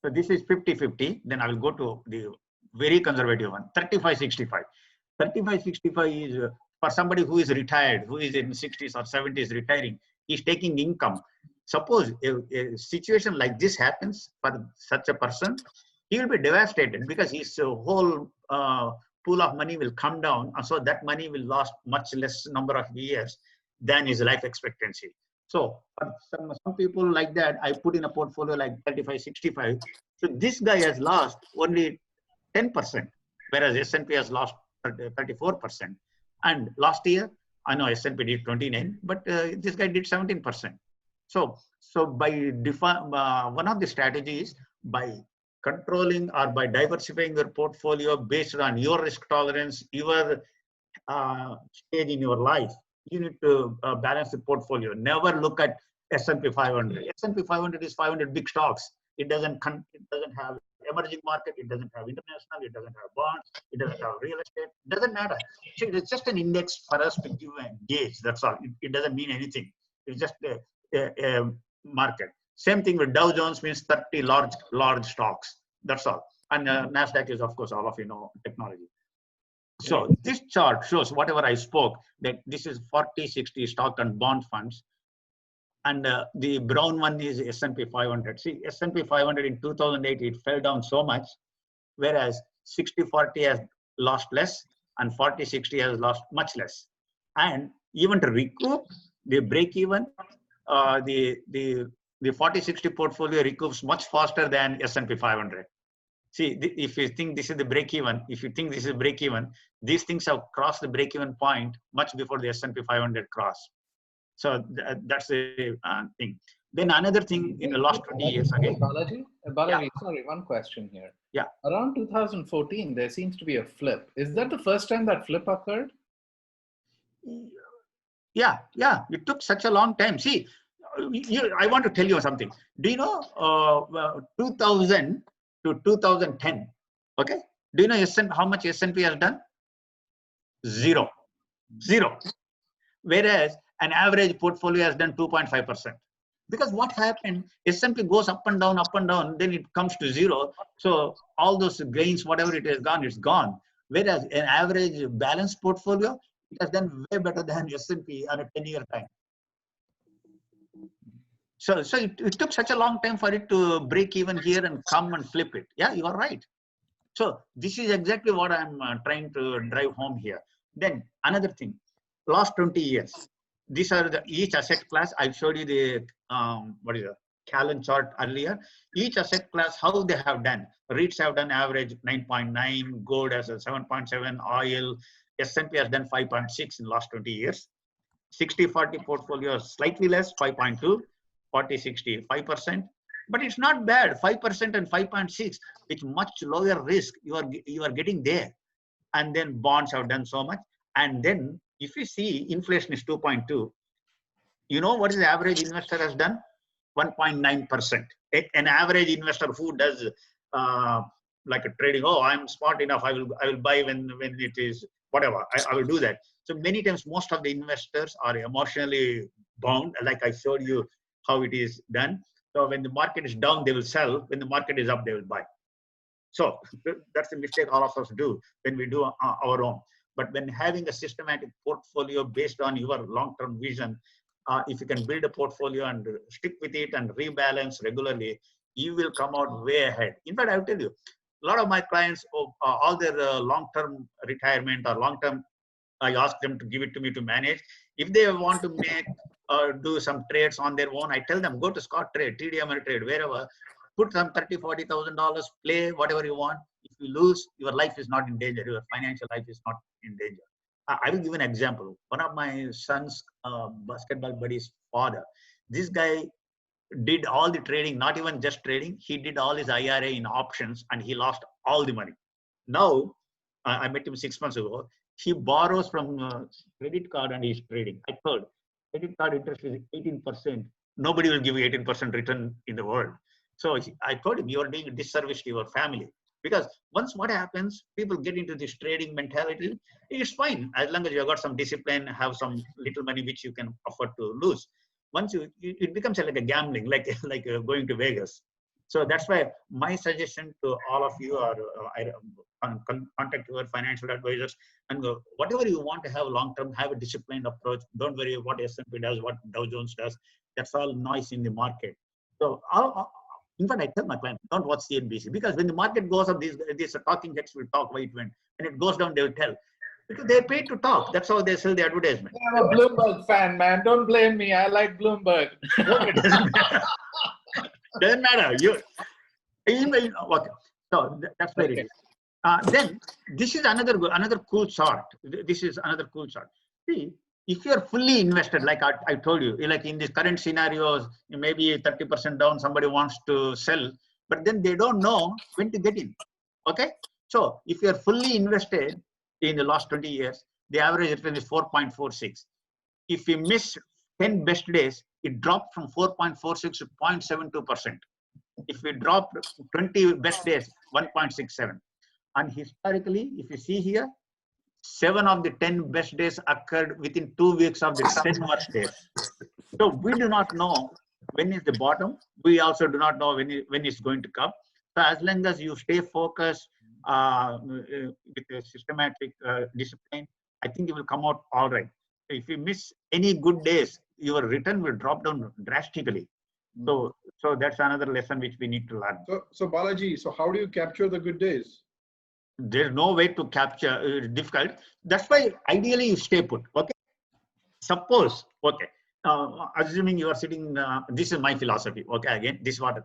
So this is 50-50. Then I will go to the very conservative one, 35-65. 35-65 is for somebody who is retired, who is in 60s or 70s retiring. He's taking income. Suppose a situation like this happens for such a person, he will be devastated because his whole pool of money will come down. And so that money will last much less number of years than his life expectancy. So for some people like that, I put in a portfolio like 35, 65. So this guy has lost only 10%, whereas S&P has lost 34%. And last year, I know S&P did 29, but this guy did 17%. So by one of the strategies, by controlling or by diversifying your portfolio based on your risk tolerance, your stage in your life, you need to balance the portfolio. Never look at S&P 500. S&P 500 is 500 big stocks. It doesn't have emerging market. It doesn't have international. It doesn't have bonds. It doesn't have real estate. It doesn't matter. So it's just an index for us to give a gauge. That's all. It doesn't mean anything. It's just a market. Same thing with Dow Jones means 30 large stocks. That's all. And NASDAQ is, of course, all of you know, technology. So this chart shows whatever I spoke, that this is 40-60 stock and bond funds. And the brown one is S&P 500. See, S&P 500 in 2008, it fell down so much, whereas 60-40 has lost less and 40-60 has lost much less. And even to recoup the break even, the 40-60 portfolio recoups much faster than S&P 500. See, if you think this is the break even, these things have crossed the break even point much before the S&P 500 cross. So that's the thing. Then another thing in the last 20 years again. Balaji, yeah. Sorry, one question here. Yeah. Around 2014, there seems to be a flip. Is that the first time that flip occurred? Yeah. It took such a long time. See, I want to tell you something. Do you know 2000 to 2010? Okay. Do you know how much S&P has done? Zero. Whereas an average portfolio has done 2.5%. Because what happened, S&P goes up and down, then it comes to zero. So all those gains, whatever it has gone, it's gone. Whereas an average balanced portfolio, it has done way better than S&P on a 10-year time. So it took such a long time for it to break even here and come and flip it. Yeah, you are right. So this is exactly what I'm trying to drive home here. Then another thing, last 20 years, these are each asset class. I showed you the Callan chart earlier. Each asset class, how they have done. REITs have done average 9.9, gold has a 7.7, oil, S&P has done 5.6 in the last 20 years. 60-40 portfolio slightly less, 5.2, 40-60, 5%. But it's not bad, 5% and 5.6, with much lower risk. You are getting there. And then bonds have done so much. And then if you see inflation is 2.2, you know what is the average investor has done? 1.9%. An average investor who does like a trading, oh, I'm smart enough, I will buy when it is whatever, I will do that. So many times most of the investors are emotionally bound, like I showed you how it is done. So when the market is down, they will sell. When the market is up, they will buy. So that's the mistake all of us do when we do our own. But when having a systematic portfolio based on your long-term vision, if you can build a portfolio and stick with it and rebalance regularly, you will come out way ahead. In fact, I'll tell you, a lot of my clients, all their long-term retirement or long-term, I ask them to give it to me to manage. If they want to make do some trades on their own, I tell them, go to Scott Trade, TiE Trade, wherever, put some $30,000, $40,000, play whatever you want. If you lose, your life is not in danger. Your financial life is not in danger. I will give an example. One of my son's basketball buddy's father, this guy did all the trading, not even just trading. He did all his IRA in options and he lost all the money. Now, I met him 6 months ago. He borrows from credit card and he's trading. I told, credit card interest is 18%. Nobody will give you 18% return in the world. So I told him, you are doing a disservice to your family. Because once what happens, people get into this trading mentality. It's fine as long as you have got some discipline, have some little money which you can afford to lose. Once it becomes like a gambling, like going to Vegas. So that's why my suggestion to all of you are contact your financial advisors and go, whatever you want to have long term, have a disciplined approach. Don't worry what S&P does, what Dow Jones does. That's all noise in the market. So in fact, I tell my client, don't watch CNBC, because when the market goes up, these talking heads will talk why it went. When it goes down, they will tell. Because they're paid to talk. That's how they sell the advertisement. I'm a Bloomberg fan, man. Don't blame me. I like Bloomberg. Okay, doesn't matter. Doesn't matter. Okay. So that's where it is. Then this is another cool chart. This is another cool chart. See, if you're fully invested, like I told you, like in these current scenarios, maybe 30% down, somebody wants to sell, but then they don't know when to get in. Okay. So if you're fully invested in the last 20 years, the average return is 4.46. If you miss 10 best days, it dropped from 4.46 to 0.72%. If we drop 20 best days, 1.67. And historically, if you see here, 7 of the 10 best days occurred within 2 weeks of the 10 worst days. So we do not know when is the bottom. We also do not know when it's going to come. So as long as you stay focused with a systematic discipline, I think it will come out all right. If you miss any good days, your return will drop down drastically. So that's another lesson which we need to learn. So Balaji, so how do you capture the good days? There's no way to capture. It's difficult. That's why ideally you stay put. Okay. Suppose, okay, assuming you are sitting, this is my philosophy. Okay, again, this is what.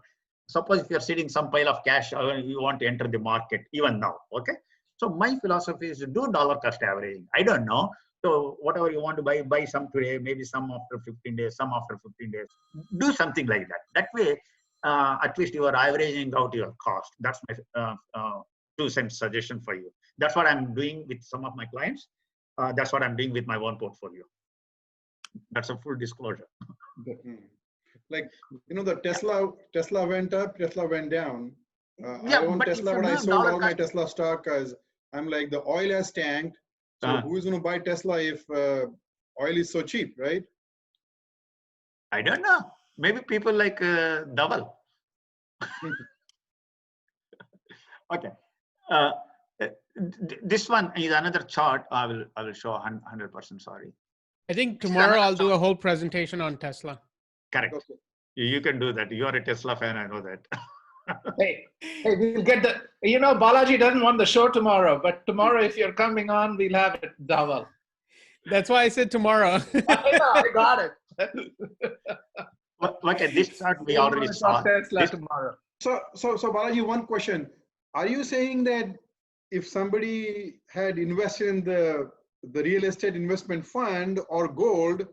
Suppose if you're sitting some pile of cash, you want to enter the market even now. Okay. So my philosophy is to do dollar cost averaging. I don't know. So whatever you want to buy some today, maybe some after 15 days, some after 15 days. Do something like that. That way, at least you are averaging out your cost. That's my 2-cent suggestion for you. That's what I'm doing with some of my clients. That's what I'm doing with my own portfolio. That's a full disclosure. Like, you know, the Tesla went up, Tesla went down. Yeah, I own but Tesla, but I sold all my Tesla stock because I'm like, the oil has tanked. So who is going to buy Tesla if oil is so cheap, right? I don't know. Maybe people like Dhaval. Okay. This one is another chart. I will show 100%. Sorry. I think tomorrow I'll do a whole presentation on Tesla. Correct. Okay. You can do that. You are a Tesla fan. I know that. Hey, we'll get the. You know, Balaji doesn't want the show tomorrow, but tomorrow, if you're coming on, we'll have it. Dhaval. That's why I said tomorrow. I got it. Look at this chart. We already saw Tesla tomorrow. So Balaji, one question. Are you saying that if somebody had invested in the real estate investment fund or gold,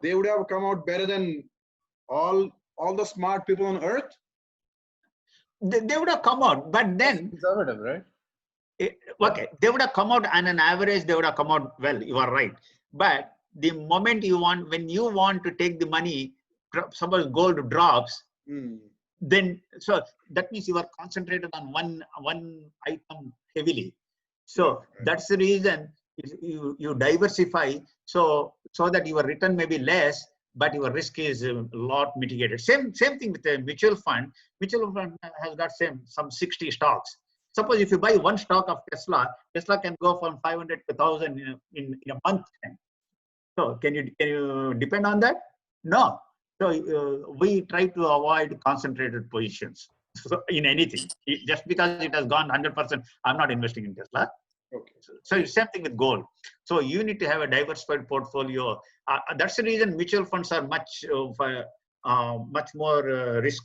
they would have come out better than all the smart people on earth? They would have come out, but then conservative, right? Okay, they would have come out on an average. They would have come out well. You are right, but the moment when you want to take the money, suppose gold drops. Then so that means you are concentrated on one item heavily. So that's the reason you diversify so that your return may be less, but your risk is a lot mitigated. Same thing with a mutual fund. Mutual fund has got some 60 stocks. Suppose if you buy one stock of Tesla can go from 500 to 1,000 in a month. So can you depend on that? No. So we try to avoid concentrated positions in anything. Just because it has gone 100%, I'm not investing in Tesla. Okay. So it's same thing with gold. So you need to have a diversified portfolio. That's the reason mutual funds are much more risk,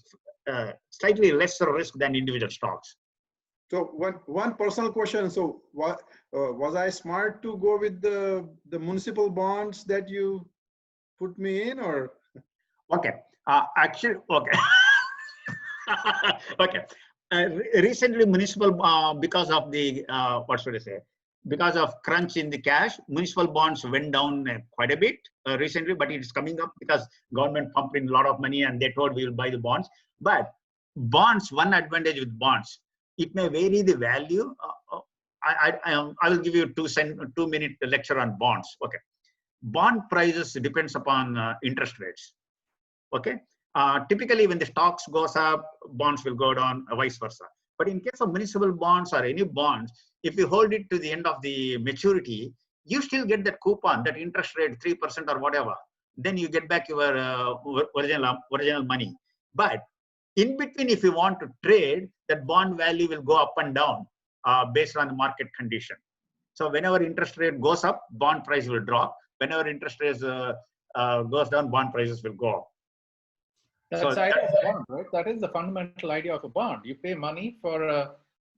slightly lesser risk than individual stocks. So one personal question. So what was I smart to go with the municipal bonds that you put me in, or? Okay. Actually, okay. Okay. Recently, municipal because of the what should I say? Because of crunch in the cash, municipal bonds went down quite a bit recently, but it's coming up because government pumped in a lot of money and they told we will buy the bonds. But bonds, one advantage with bonds, it may vary the value. I will give you a 2-minute lecture on bonds. Okay. Bond prices depends upon interest rates. Okay. Typically, when the stocks goes up, bonds will go down, vice versa. But in case of municipal bonds or any bonds, if you hold it to the end of the maturity, you still get that coupon, that interest rate, 3% or whatever. then you get back your original money. But in between, if you want to trade, that bond value will go up and down based on the market condition. So whenever interest rate goes up, bond price will drop. Whenever interest rate goes down, bond prices will go up. That's the idea of a bond, right? That is the fundamental idea of a bond. You pay money for a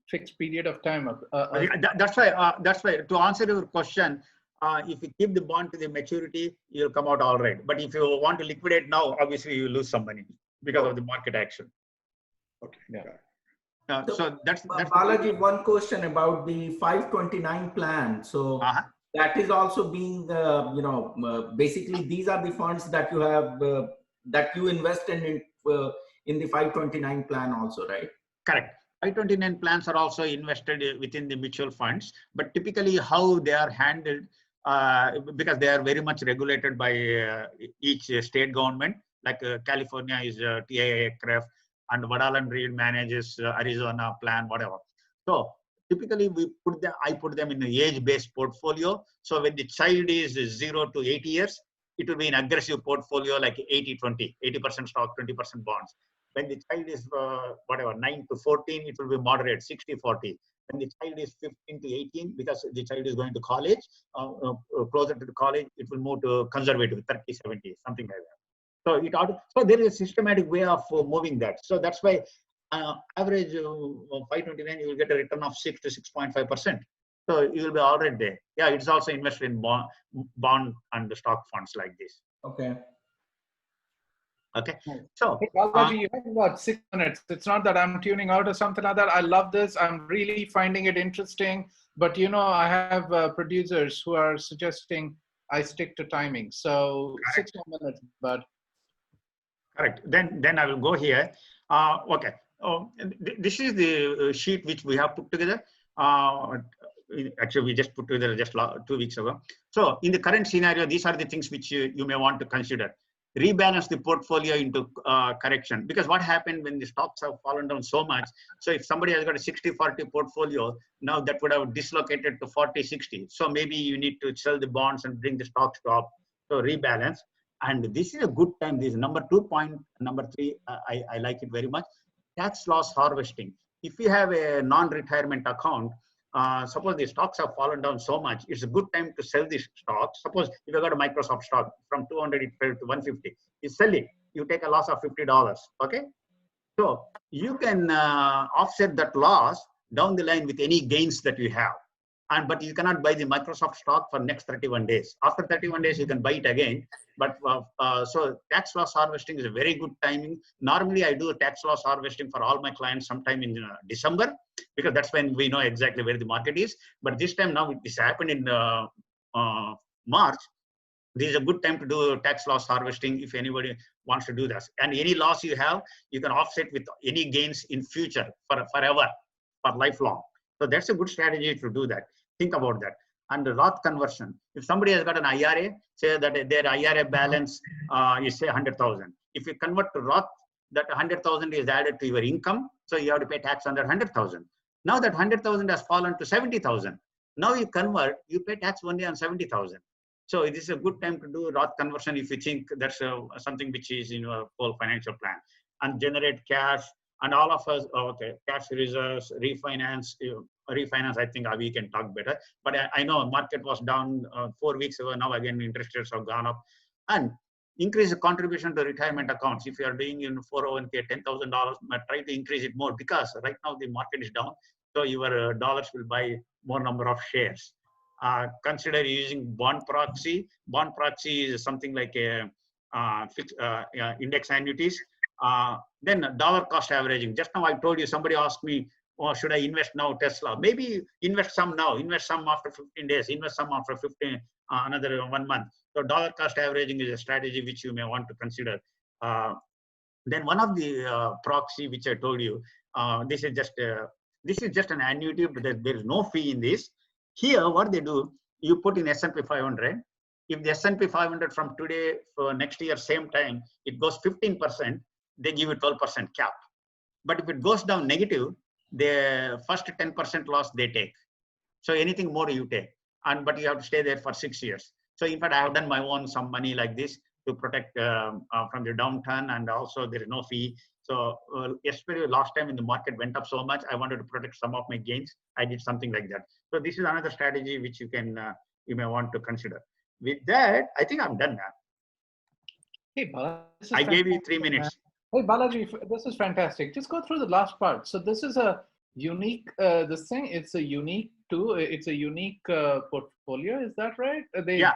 fixed period of time. That's why. That's why. To answer your question, if you keep the bond to the maturity, you'll come out all right. But if you want to liquidate now, obviously you lose some money because of the market action. Okay. Yeah. So that's Balaji, one question about the 529 plan. So that is also being, basically these are the funds that you have that you invest in the 529 plan also, right? Correct. 529 plans are also invested within the mutual funds, but typically how they are handled, because they are very much regulated by each state government, like California is TiE, and Vadalan Reed manages Arizona plan, whatever. So typically I put them in an age-based portfolio. So when the child is 0 to 8 years, it will be an aggressive portfolio like 80-20, 80% stock, 20% bonds. When the child is 9 to 14, it will be moderate, 60-40. When the child is 15 to 18, because the child is going to college, closer to the college, it will move to conservative, 30-70, something like that. So there is a systematic way of moving that. So that's why average 529, you will get a return of 6 to 6.5%. So you will be all right there. Yeah, it's also invested in bond and the stock funds like this. Okay. Okay. So Balaji, you have about 6 minutes. It's not that I'm tuning out or something like that. I love this. I'm really finding it interesting. But I have producers who are suggesting I stick to timing. So 6 more minutes, bud. Correct. Then I will go here. Okay. This is the sheet which we have put together. Actually, we just put together just 2 weeks ago. So in the current scenario, these are the things which you may want to consider. Rebalance the portfolio into correction, because what happened when the stocks have fallen down so much? So if somebody has got a 60-40 portfolio, now that would have dislocated to 40-60. So maybe you need to sell the bonds and bring the stocks up. So rebalance. And this is a good time. This is number 2 point. Number 3, I like it very much. Tax loss harvesting. If you have a non-retirement account, suppose the stocks have fallen down so much, it's a good time to sell these stocks. Suppose if you got a Microsoft stock from 200 it fell to 150, you sell it, you take a loss of $50. Okay, so you can offset that loss down the line with any gains that you have. But you cannot buy the Microsoft stock for next 31 days. After 31 days, you can buy it again. But so tax loss harvesting is a very good timing. Normally, I do tax loss harvesting for all my clients sometime in December, because that's when we know exactly where the market is. But this time now, this happened in March. This is a good time to do tax loss harvesting if anybody wants to do this. And any loss you have, you can offset with any gains in future forever, for lifelong. So that's a good strategy to do that. Think about that. And the Roth conversion. If somebody has got an IRA, say that their IRA balance is say 100,000. If you convert to Roth, that 100,000 is added to your income, so you have to pay tax on that 100,000. Now that 100,000 has fallen to 70,000. Now you convert, you pay tax only on 70,000. So it is a good time to do Roth conversion if you think that's something which is in your whole financial plan, and generate cash. And all of us, cash reserves, refinance. I think we can talk better. But I know market was down 4 weeks ago. Now again, interest rates have gone up. And increase the contribution to retirement accounts. If you are doing in 401k $10,000, try to increase it more, because right now the market is down. So your dollars will buy more number of shares. Consider using bond proxy. Bond proxy is something like a fixed index annuities. Then dollar cost averaging. Just now I told you, somebody asked me, should I invest now Tesla? Maybe invest some now, invest some after 15 days, invest some after another 1 month. So dollar cost averaging is a strategy which you may want to consider. Then one of the proxy which I told you, this is just an annuity, but there is no fee in this. Here, what they do, you put in S&P 500. If the S&P 500 from today for next year, same time, it goes 15%, they give you 12% cap. But if it goes down negative, the first 10% loss they take. So anything more you take, but you have to stay there for 6 years. So in fact, I have done my own some money like this. to protect from the downturn, and also there is no fee. So especially last time when the market went up so much, I wanted to protect some of my gains. I did something like that. So this is another strategy which you can you may want to consider. With that, I think I'm done now. Hey, Balaji, I gave you 3 minutes. Hey, Balaji, this is fantastic. Just go through the last part. So this is a unique, this thing, it's a unique it's a unique portfolio. Is that right? Yeah.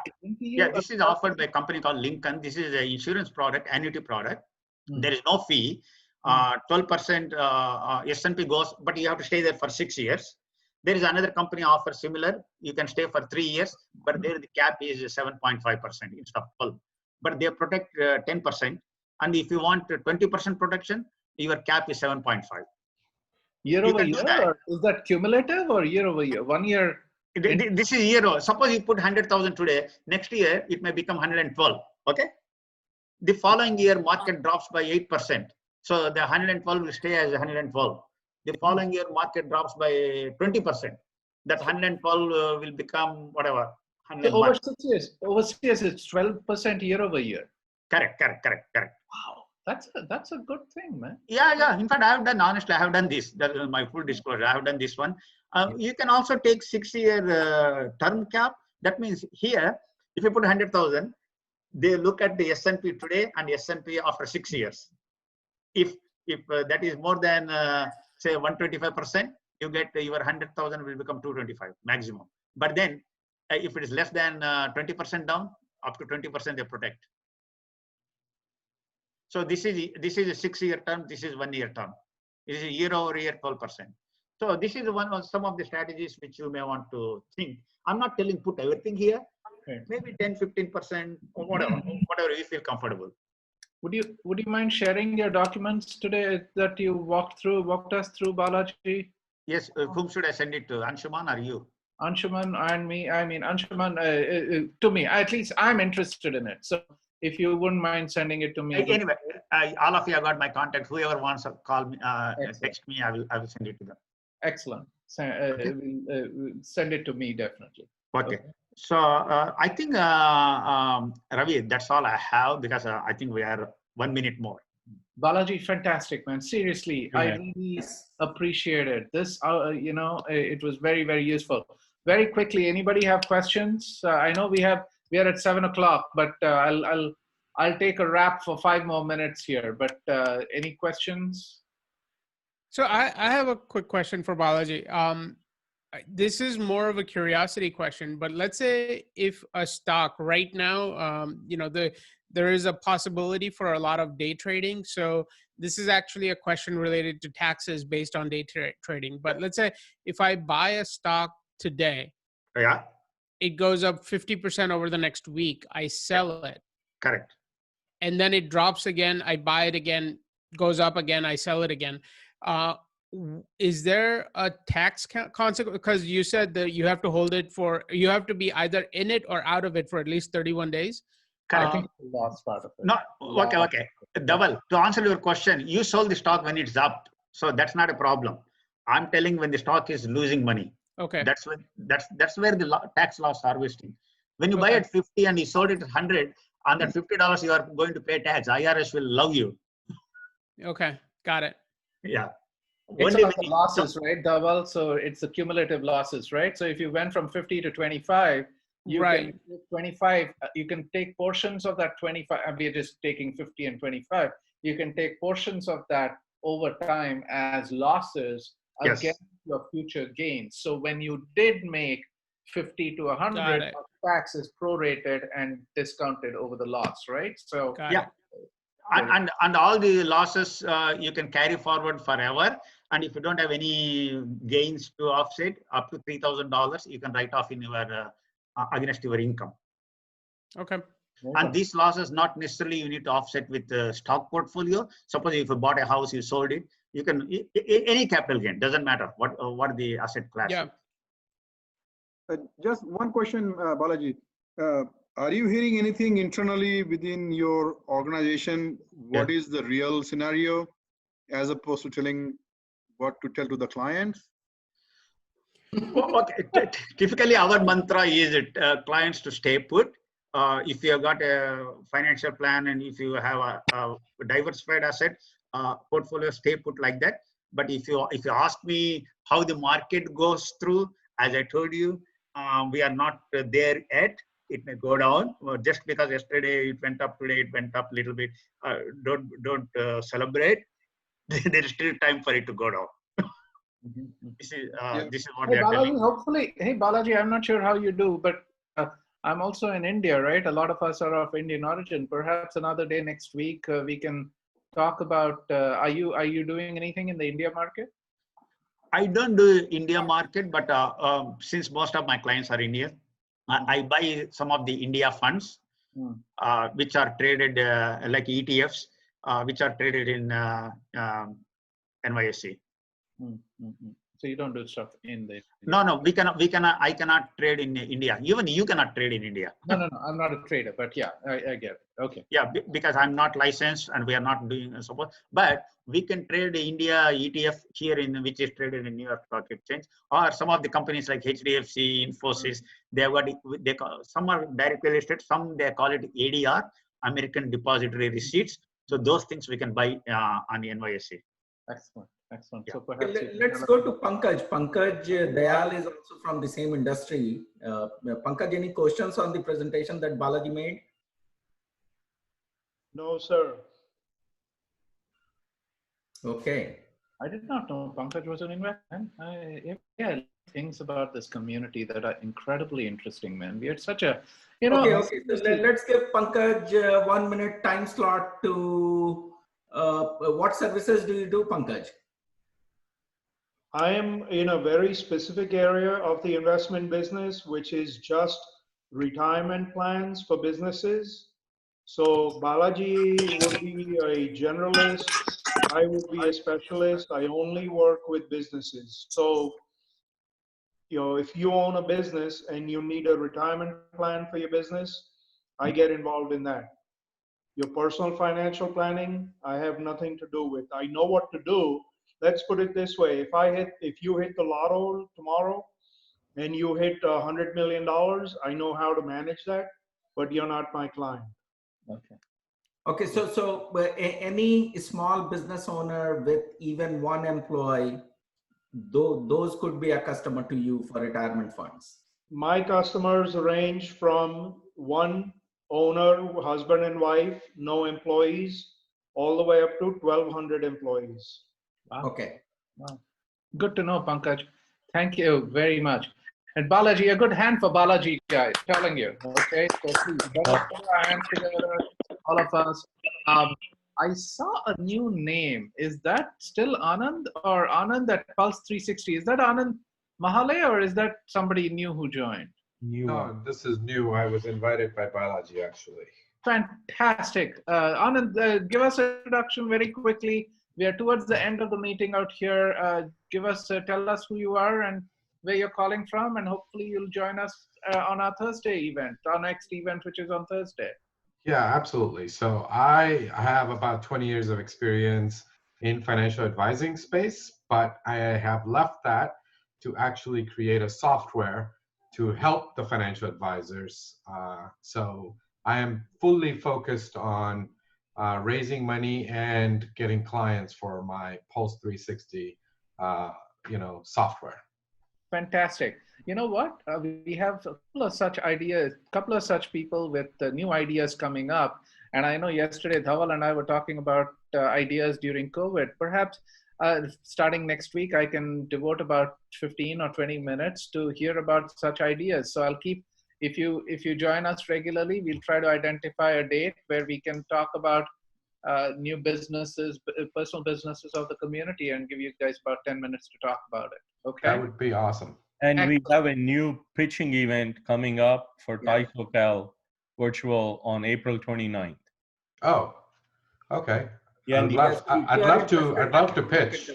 This is offered by a company called Lincoln. This is an insurance product, annuity product. There is no fee. 12% S&P goes, but you have to stay there for 6 years. There is another company offers similar. You can stay for 3 years, but there the cap is 7.5% instead of 12. But they protect 10%. And if you want 20% protection, your cap is 7.5. Year over year, or is that cumulative or year over year? 1 year? This is year over. Suppose you put 100,000 today, next year it may become 112. Okay. The following year market drops by 8%. So the 112 will stay as 112. The following year market drops by 20%. That 112 will become whatever. So over 6 years, it's 12% year over year. Correct. Wow, that's a good thing, man. Yeah. In fact, I have done, honestly, I have done this. That is my full disclosure. I have done this one. You can also take 6-year term cap. That means here, if you put 100,000, they look at the S&P today and S&P after 6 years. If that is more than say 125%, you get your 100,000 will become 225 maximum. But then if it is less than 20% down, up to 20% they protect. So this is a 6-year term. This is 1 year term. This is a year over year 12%. So this is one of some of the strategies which you may want to think. I'm not telling put everything here. Okay. Maybe 10-15% or whatever you feel comfortable. Would you mind sharing your documents today that you walked us through, Balaji? Yes. Whom should I send it to? Anshuman or you? Anshuman and me. I mean, Anshuman to me. At least I'm interested in it. So if you wouldn't mind sending it to me. Anyway, all of you have got my contact. Whoever wants to call me, text me, I will send it to them. Excellent. Send it to me definitely. Okay. So I think Ravi, that's all I have, because I think we are 1 minute more. Balaji, fantastic, man. Seriously, I really appreciate it. This, it was very, very useful. Very quickly, anybody have questions? I know we are at 7 o'clock, but I'll take a wrap for 5 more minutes here. But any questions? So I have a quick question for Balaji. This is more of a curiosity question, but let's say if a stock right now, there is a possibility for a lot of day trading. So this is actually a question related to taxes based on day trading. But let's say if I buy a stock today, it goes up 50% over the next week. I sell it. Correct. And then it drops again. I buy it again, goes up again. I sell it again. Is there a tax consequence? Because you said that you have to hold it you have to be either in it or out of it for at least 31 days. I think the last part of it. No, okay. Double. To answer your question, you sold the stock when it's up. So that's not a problem. I'm telling when the stock is losing money. Okay. That's where the tax loss harvesting. When you buy at 50 and you sold it at 100, on that $50 you are going to pay tax. IRS will love you. Okay, got it. Yeah. It's about the losses, right, Dhaval? So it's the cumulative losses, right? So if you went from 50 to 25, you can 25. You can take portions of that 25. We're just taking 50 and 25. You can take portions of that over time as losses against your future gains. So when you did make 50 to 100, tax is prorated and discounted over the loss, right? So and all the losses you can carry forward forever. And if you don't have any gains to offset, up to $3,000, you can write off in your against your income. Okay. And these losses not necessarily you need to offset with the stock portfolio. Suppose if you bought a house, you sold it, you can any capital gain, doesn't matter what the asset class. Yeah. Just one question, Balaji. Are you hearing anything internally within your organization? What is the real scenario, as opposed to telling what to tell to the clients? Okay. Typically, our mantra is clients to stay put. if you have got a financial plan and if you have a diversified asset portfolio, stay put like that. But if you ask me how the market goes through, as I told you, we are not there yet. It may go down just because yesterday it went up, today it went up a little bit. Don't celebrate. There is still time for it to go down. This is what Hey, they are Balaji, telling. hopefully, hey, Balaji, I'm not sure how you do, but I'm also in India, right? A lot of us are of Indian origin. Perhaps another day next week, we can talk about, are you doing anything in the India market? I don't do India market, but since most of my clients are Indian, I buy some of the India funds, which are traded like ETFs, which are traded in NYSE. So you don't do stuff in the. No, I cannot trade in India. Even you cannot trade in India. No, I'm not a trader, but yeah, I get it. Okay. Yeah, because I'm not licensed and we are not doing support. But we can trade India ETF here in which is traded in New York Stock Exchange, or some of the companies like HDFC, Infosys. They have got some are directly listed, some they call it ADR, American Depository Receipts. So those things we can buy on the NYSE. Excellent. Yeah. So perhaps let's go to Pankaj. Pankaj Dayal is also from the same industry. Pankaj, any questions on the presentation that Balaji made? No, sir. Okay. I did not know Pankaj was an investment. Yeah, things about this community that are incredibly interesting, man. We had such a, Okay. So let's give Pankaj 1 minute time slot to, what services do you do, Pankaj? I am in a very specific area of the investment business, which is just retirement plans for businesses. So Balaji would be a generalist. I would be a specialist. I only work with businesses. So, if you own a business and you need a retirement plan for your business, I get involved in that. Your personal financial planning, I have nothing to do with. I know what to do. Let's put it this way. If you hit the lotto tomorrow and you hit $100 million, I know how to manage that, but you're not my client. Okay, so any small business owner with even one employee, those could be a customer to you for retirement funds. My customers range from one owner, husband and wife, no employees, all the way up to 1,200 employees. Wow. Okay. Wow. Good to know, Pankaj. Thank you very much. And Balaji, a good hand for Balaji, guys, telling you. Okay, so please, let us put our hands together, all of us. I saw a new name. Is that still Anand or Anand at Pulse 360? Is that Anand Mahale or is that somebody new who joined? No, this is new. I was invited by Balaji, actually. Fantastic. Anand, give us an introduction very quickly. We are towards the end of the meeting out here. Tell us who you are and where you're calling from, and hopefully you'll join us on our Thursday event, our next event, which is on Thursday. Yeah, absolutely. So I have about 20 years of experience in financial advising space, but I have left that to actually create a software to help the financial advisors. So I am fully focused on raising money and getting clients for my Pulse 360, software. Fantastic. You know what? We have a couple of such ideas, a couple of such people with new ideas coming up. And I know yesterday Dhaval and I were talking about ideas during COVID. Perhaps starting next week, I can devote about 15 or 20 minutes to hear about such ideas. So I'll keep, if you join us regularly, we'll try to identify a date where we can talk about new businesses, personal businesses of the community, and give you guys about 10 minutes to talk about it. Okay. That would be awesome. And we have a new pitching event coming up for TiE SoCal virtual on April 29th. Oh, okay. Yeah, I'd love to pitch.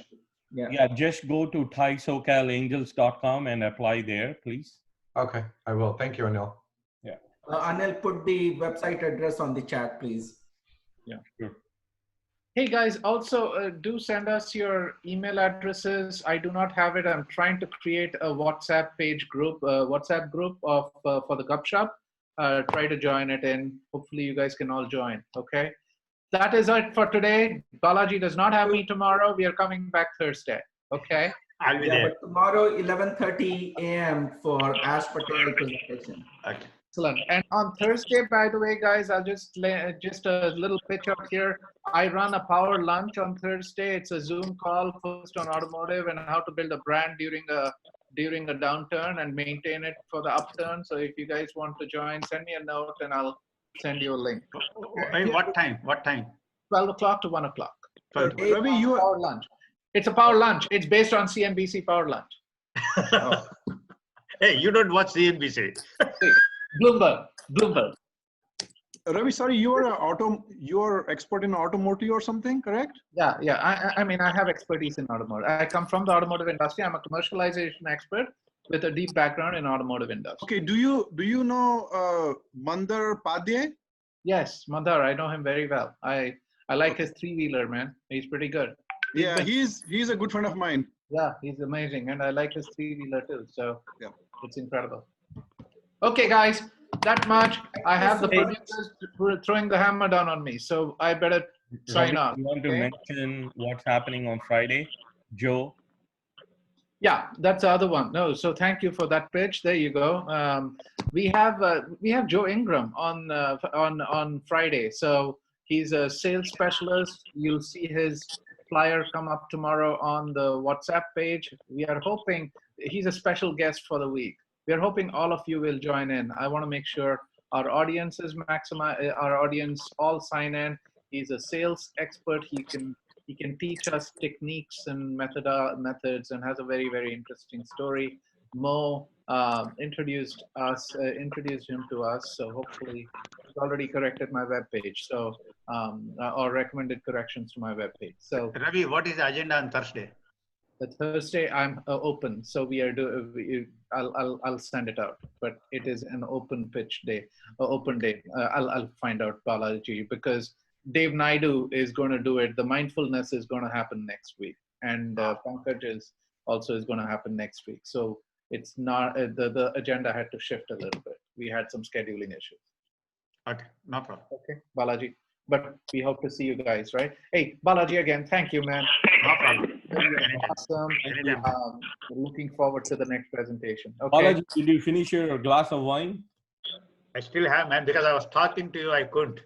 Yeah, just go to TiESoCalAngels.com and apply there, please. Okay, I will. Thank you, Anil. Yeah. Anil, put the website address on the chat, please. Yeah, sure. Hey guys, also do send us your email addresses. I do not have it. I'm trying to create a WhatsApp group of for the Gup Shop. try to join it in. Hopefully you guys can all join, okay? That is it for today. Balaji does not have me tomorrow. We are coming back Thursday, okay? I'll be Yeah, there. but tomorrow 11:30 a.m. for Ash Patel presentation. Okay. Excellent. And on Thursday, by the way, guys, I'll just a little pitch up here. I run a power lunch on Thursday. It's a Zoom call focused on automotive and how to build a brand during a downturn and maintain it for the upturn. So if you guys want to join, send me a note and I'll send you a link. Hey, what time? What time? 12 o'clock to 1 o'clock. Ravi, you Power lunch. It's a power lunch. It's based on CNBC power lunch. Oh. Hey, you don't watch CNBC. Bloomberg. Ravi, sorry, you're expert in automotive or something, correct? Yeah. I mean, I have expertise in automotive. I come from the automotive industry. I'm a commercialization expert with a deep background in automotive industry. Okay, do you know Mandar Padye? Yes, Mandar, I know him very well. I like his three-wheeler, man. He's pretty good. Yeah, he's a good friend of mine. Yeah, he's amazing, and I like his three-wheeler too. So yeah, it's incredible. Okay, guys, that much. I have the producers throwing the hammer down on me, so I better sign off. You want to mention what's happening on Friday, Joe? Yeah, that's the other one. No, so thank you for that pitch. There you go. We have Joe Ingram on Friday. So he's a sales specialist. You'll see his flyer come up tomorrow on the WhatsApp page. We are hoping he's a special guest for the week. We are hoping all of you will join in. I want to make sure our audience is our audience all sign in. He's a sales expert. He can teach us techniques and methods and has a very, very interesting story. Mo introduced him to us. So hopefully he's already corrected my webpage. So, or recommended corrections to my webpage. So Ravi, what is the agenda on Thursday? The Thursday I'm open. So we are I'll send it out, but it is an open pitch day, open day. I'll find out, Balaji, because Dave Naidu is going to do it. The mindfulness is going to happen next week, and Pankaj is going to happen next week. So it's not the agenda had to shift a little bit. We had some scheduling issues. Okay, no problem. Okay, Balaji, but we hope to see you guys, right? Hey, Balaji, again, thank you, man. No problem. Awesome. Looking forward to the next presentation. Okay. Balaji, did you finish your glass of wine? I still have, man, because I was talking to you, I couldn't.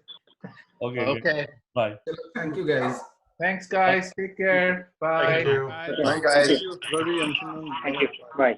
Okay. Okay. Good. Bye. Thank you, guys. Thanks, guys. Take care. Bye. Thank you. Bye, guys. Thank you, Ravi and Shimon. Thank you. Bye.